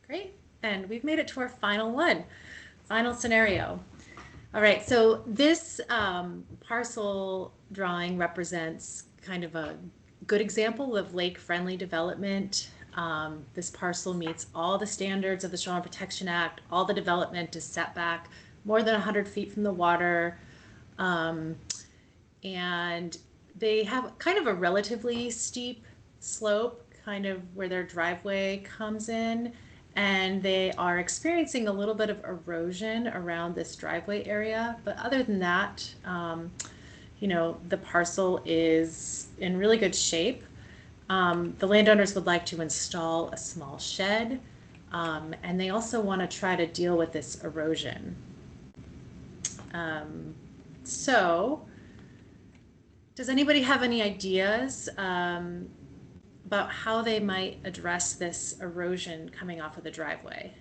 Great. And we've made it to our final scenario. All right, so this parcel drawing represents kind of a good example of lake-friendly development. This parcel meets all the standards of the Shoreline Protection Act. All the development is set back more than 100 feet from the water. And they have kind of a relatively steep slope, kind of where their driveway comes in. And they are experiencing a little bit of erosion around this driveway area. But other than that, the parcel is in really good shape. The landowners would like to install a small shed, and they also want to try to deal with this erosion. So Does anybody have any ideas about how they might address this erosion coming off of the driveway?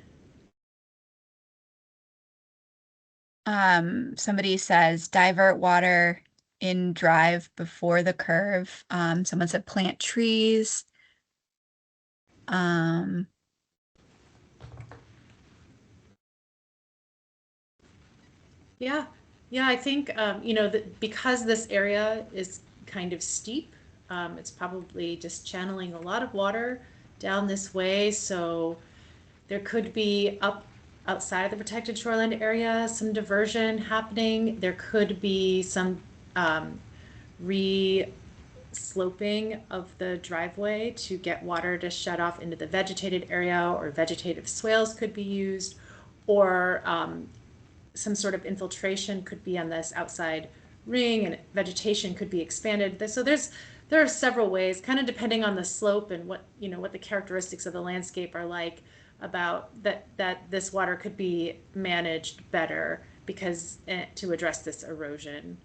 Somebody says divert water in drive before the curve. Someone said plant trees. Yeah, yeah, I think, you know, that because this area is kind of steep, it's probably just channeling a lot of water down this way. So there could be outside of the protected shoreline area, some diversion happening. There could be some re-sloping of the driveway to get water to shut off into the vegetated area, or vegetative swales could be used, or some sort of infiltration could be on this outside ring, and vegetation could be expanded. So there are several ways, kind of depending on the slope and what, you know, what the characteristics of the landscape are like, about that this water could be managed better because to address this erosion.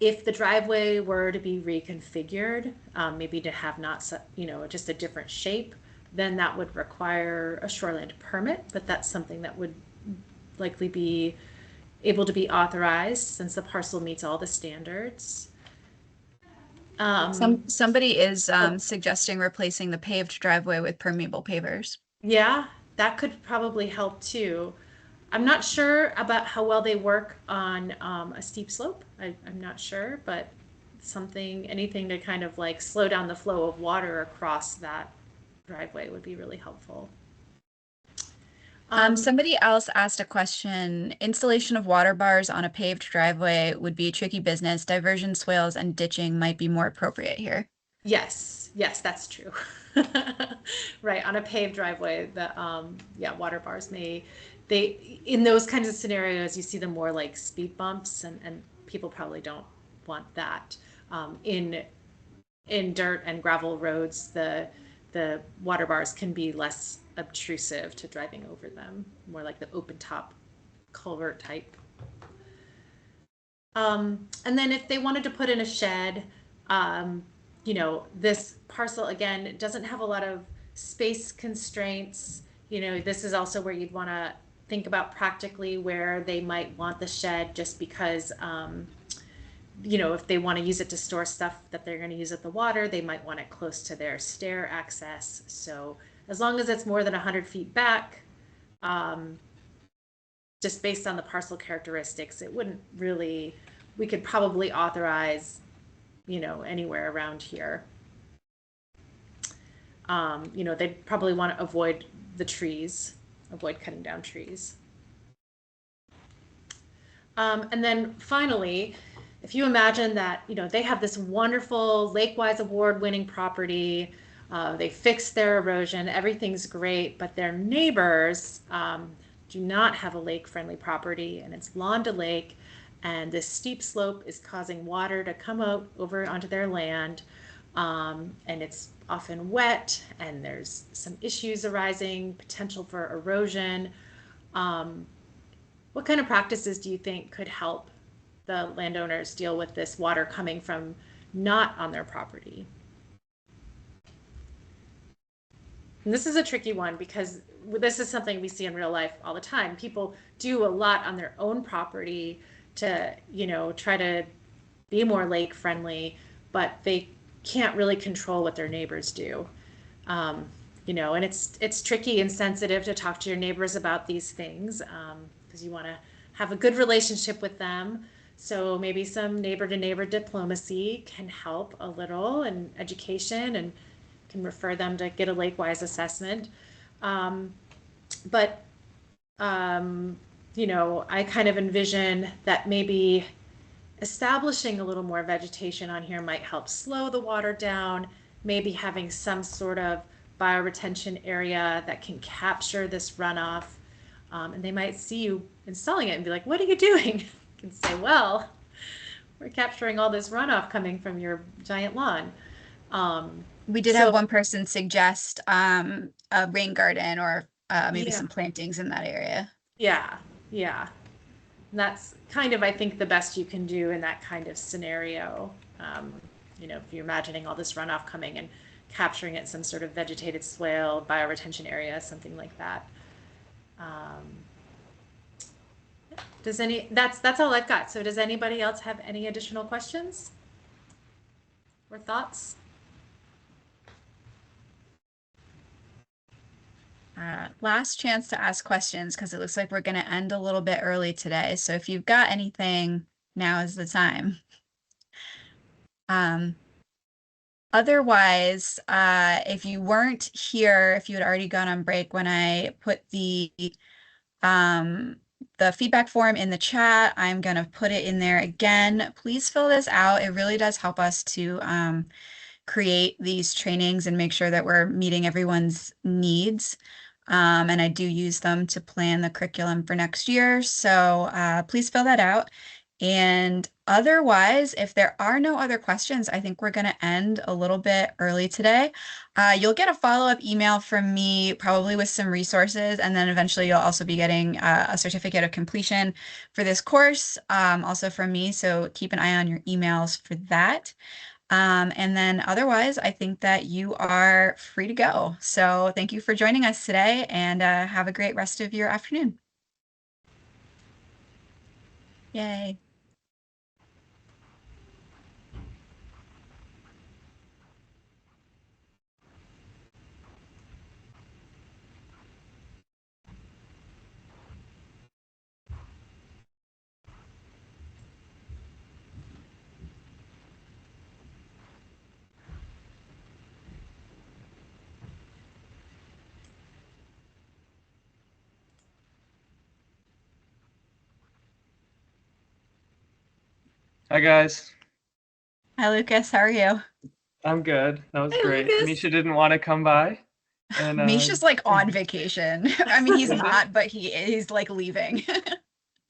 If the driveway were to be reconfigured, maybe to have not, you know, just a different shape, then that would require a shoreland permit, but that's something that would likely be able to be authorized since the parcel meets all the standards. Somebody is Oh, suggesting replacing the paved driveway with permeable pavers. yeah, that could probably help too. I'm not sure about how well they work on a steep slope. I'm not sure, but anything to kind of like slow down the flow of water across that driveway would be really helpful. Somebody else asked a question. Installation of water bars on a paved driveway would be a tricky business. Diversion swales and ditching might be more appropriate here. Yes, yes, that's true. Right, on a paved driveway, the yeah, water bars they in those kinds of scenarios you see them more like speed bumps, and people probably don't want that. In dirt and gravel roads, the water bars can be less obtrusive to driving over them, more like the open top culvert type. And then if they wanted to put in a shed, you know, this parcel again doesn't have a lot of space constraints. You know, this is also where you'd want to think about practically where they might want the shed, just because, you know, if they want to use it to store stuff that they're going to use at the water, they might want it close to their stair access. So as long as it's more than 100 feet back, just based on the parcel characteristics, it wouldn't really, we could probably authorize, you know, anywhere around here. You know, they'd probably want to avoid the trees, avoid cutting down trees. And then finally, if you imagine that, you know, they have this wonderful Lakewise award-winning property, they fixed their erosion, everything's great, but their neighbors do not have a lake-friendly property, and it's lawn to lake, and this steep slope is causing water to come out over onto their land, and it's often wet, and there's some issues arising, potential for erosion. What kind of practices do you think could help the landowners deal with this water coming from not on their property? And this is a tricky one because this is something we see in real life all the time. People do a lot on their own property to, you know, try to be more lake friendly, but they can't really control what their neighbors do. You know, and it's tricky and sensitive to talk to your neighbors about these things, because you want to have a good relationship with them. So maybe some neighbor to neighbor diplomacy can help a little, and education, and can refer them to get a Lakewise assessment. But you know, I kind of envision that maybe establishing a little more vegetation on here might help slow the water down, maybe having some sort of bioretention area that can capture this runoff. And they might see you installing it and be like, what are you doing? You can say, well, we're capturing all this runoff coming from your giant lawn. We did have one person suggest a rain garden, or maybe Yeah, some plantings in that area. yeah, yeah. that's kind of, I think, the best you can do in that kind of scenario. You know, if you're imagining all this runoff coming and capturing it in some sort of vegetated swale, bioretention area, something like that. That's all I've got. So does anybody else have any additional questions or thoughts? Last chance to ask questions because it looks like we're going to end a little bit early today. So if you've got anything, now is the time. Otherwise, if you weren't here, if you had already gone on break when I put the feedback form in the chat, I'm going to put it in there again. Please fill this out. It really does help us to create these trainings and make sure that we're meeting everyone's needs. And I do use them to plan the curriculum for next year. So please fill that out. And otherwise, if there are no other questions, I think we're going to end a little bit early today. You'll get a follow-up email from me, probably with some resources, and then eventually you'll also be getting a certificate of completion for this course, also from me. So keep an eye on your emails for that. And then otherwise, I think that you are free to go. So thank you for joining us today, and have a great rest of your afternoon. Yay. Hi guys. Hi, Lucas. How are you? I'm good. That was Hey, great. Lucas. Misha didn't want to come by. And Misha's like on vacation. I mean, he's Is it? not, but he's like leaving.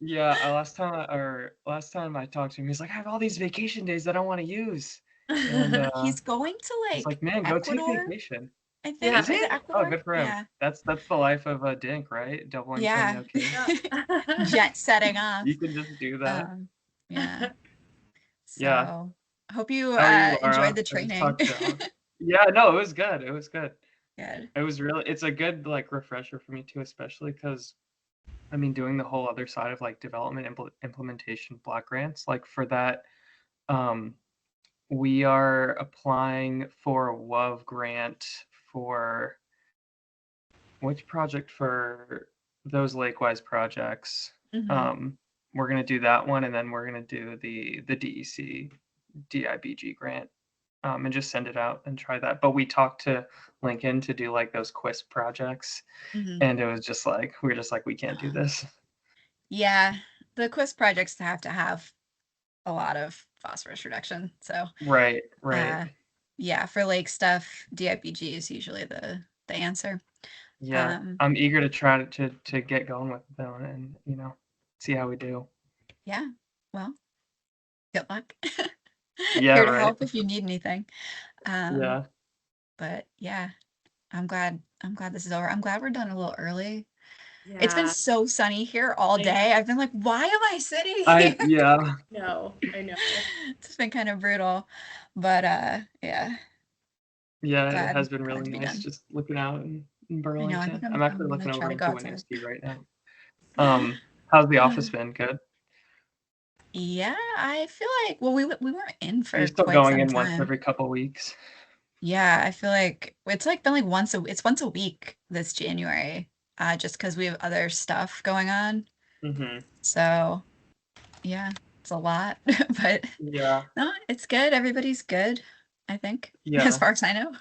Yeah, last time I talked to him, he's like, I have all these vacation days that I want to use. And He's going to he's like, like man, go take Ecuador, vacation. I think. Yeah. Is Is he? it Oh, Ecuador? good for him. Yeah. That's the life of a dink, right? Doubling chin, Yeah. no kidding. Jet setting off. You can just do that. Yeah. Yeah. So hope you How are you, enjoyed Laura? the I just training. talked to Yeah, no, it was good. It was good. Good. It's a good like refresher for me too, especially because I mean, doing the whole other side of like development implementation block grants, like for that, we are applying for a WOV grant for which project for those Lakewise projects. Mhm. We're gonna do that one, and then we're gonna do the DEC DIBG grant, and just send it out and try that. But we talked to Lincoln to do like those QUISP projects, Mhm. and it was just like we were just like we can't do this. Yeah, the quiz projects have to have a lot of phosphorus reduction. So Right. yeah, for lake stuff, DIPG is usually the answer. Yeah, I'm eager to try to get going with them and see how we do. Yeah, well, good luck. Yeah, Here to right. help if you need anything. Yeah. But yeah, I'm glad this is over. I'm glad we're done a little early. It's been Yeah. so sunny here all I day. know. I've been like, why am I sitting here? Yeah. No, I know. It's been kind of brutal, but yeah. Yeah, it Glad has been to really be nice done. just looking out in I know. I think Burlington. I'm I'm actually gonna looking try over to go into outside. Winooski right now. How's the office been? Good. Yeah, I feel like, well, we weren't in Are you for still quite going some in once time. every couple weeks? Yeah, I feel like it's like been like it's once a week this January, just because we have other stuff going on. Mm-hmm. So yeah, it's a lot, but Yeah. no, it's good. Everybody's good, I think, as Yeah. far as I know.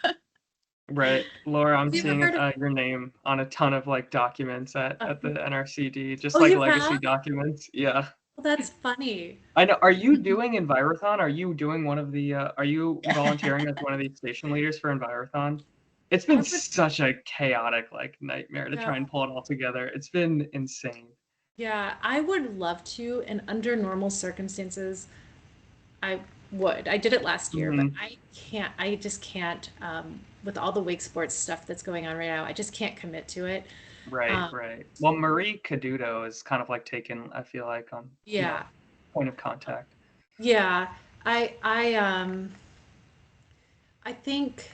Right. Laura, I'm Have you ever seeing heard of? your name on a ton of like documents at the NRCD, just Oh, like you legacy have? documents. Yeah. Well, that's funny. I know. Are you doing Envirothon? Are you doing one of the? Are you volunteering as one of these station leaders for Envirothon? It's I been would. such a chaotic like nightmare to Yeah. try and pull it all together. It's been insane. Yeah, I would love to, and under normal circumstances, I would. I did it last year, but Hmm. I can't. I just can't. With all the wake sports stuff that's going on right now, I just can't commit to it. Right, right. Well, Marie Caduto is kind of like taken, I feel like, on, Yeah. point of contact. Yeah. I think,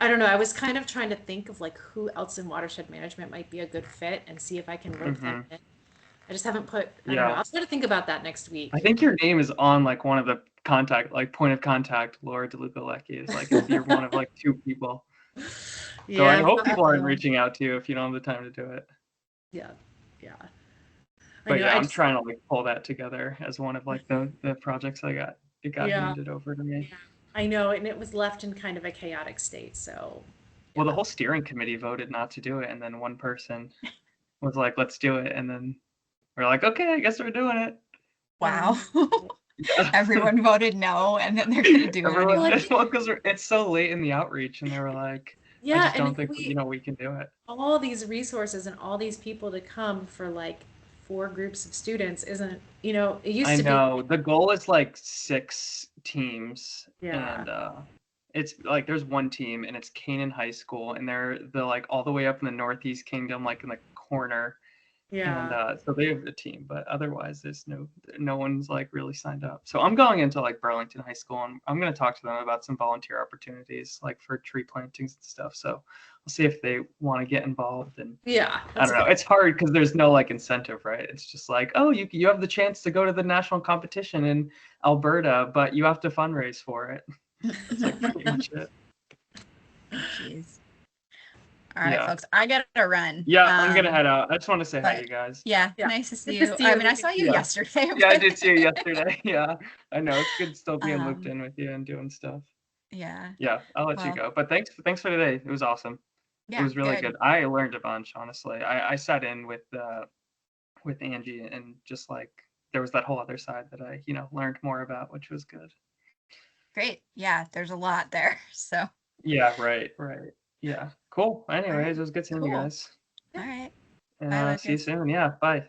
I don't know. I was kind of trying to think of like who else in watershed management might be a good fit and see if I can rope them in. I just haven't put, I don't know. Yeah. I'll try to think about that next week. I think your name is on like one of the contact, like point of contact, Laura DeLuca Leckie is like, you're one of like 2 people. So I Yeah. hope people aren't reaching out to you if you don't have the time to do it. Yeah. Yeah. I But know. yeah, I I'm just, trying to like pull that together as one of like the projects I got. It got yeah. handed over to me. Yeah. I know. And it was left in kind of a chaotic state. So, Well, the yeah. whole steering committee voted not to do it, and then one person was like, "Let's do it," and then we're like, "Okay, I guess we're doing it." Wow. Yeah. Everyone voted no, and then they're gonna do it Everyone, Well, I anyway. think, well, because it's so late in the outreach, and they were like, "I yeah. just And don't think we, we can do it." all these resources and all these people to come for like 4 groups of students isn't, it used I to be, know the goal is like 6 teams, yeah. and it's like there's one team, and it's Canaan High School, and they're like all the way up in the Northeast Kingdom, like in the corner. And Yeah. so they have a team, but otherwise there's no one's like really signed up. So I'm going into like Burlington High School, and I'm going to talk to them about some volunteer opportunities like for tree plantings and stuff. So I'll see if they want to get involved. And Yeah. I That's don't know. good. It's hard because there's no like incentive, right? It's just like, oh, you have the chance to go to the national competition in Alberta, but you have to fundraise for it. That's like pretty much it. Jeez. All right, Yeah. folks, I gotta run. Yeah, I'm gonna head out. I just want to say hi to but you guys. yeah, Yeah. nice to see Good you. to see I you. mean, I saw you Yeah. yesterday. Yeah, I but- did see you yesterday. Yeah, I know. It's good still being looped in with you and doing stuff. Yeah. Yeah, I'll let you Well, go. But thanks for today. It was awesome. It yeah, was really good. I learned a bunch, honestly. I sat in with Angie, and just like there was that whole other side that I, learned more about, which was good. Great. Yeah, there's a lot there. So, Yeah, right. Yeah. Cool. Anyways, right. it was good seeing you Cool. guys. all right. And Bye, see you Lucas. soon. Yeah, bye.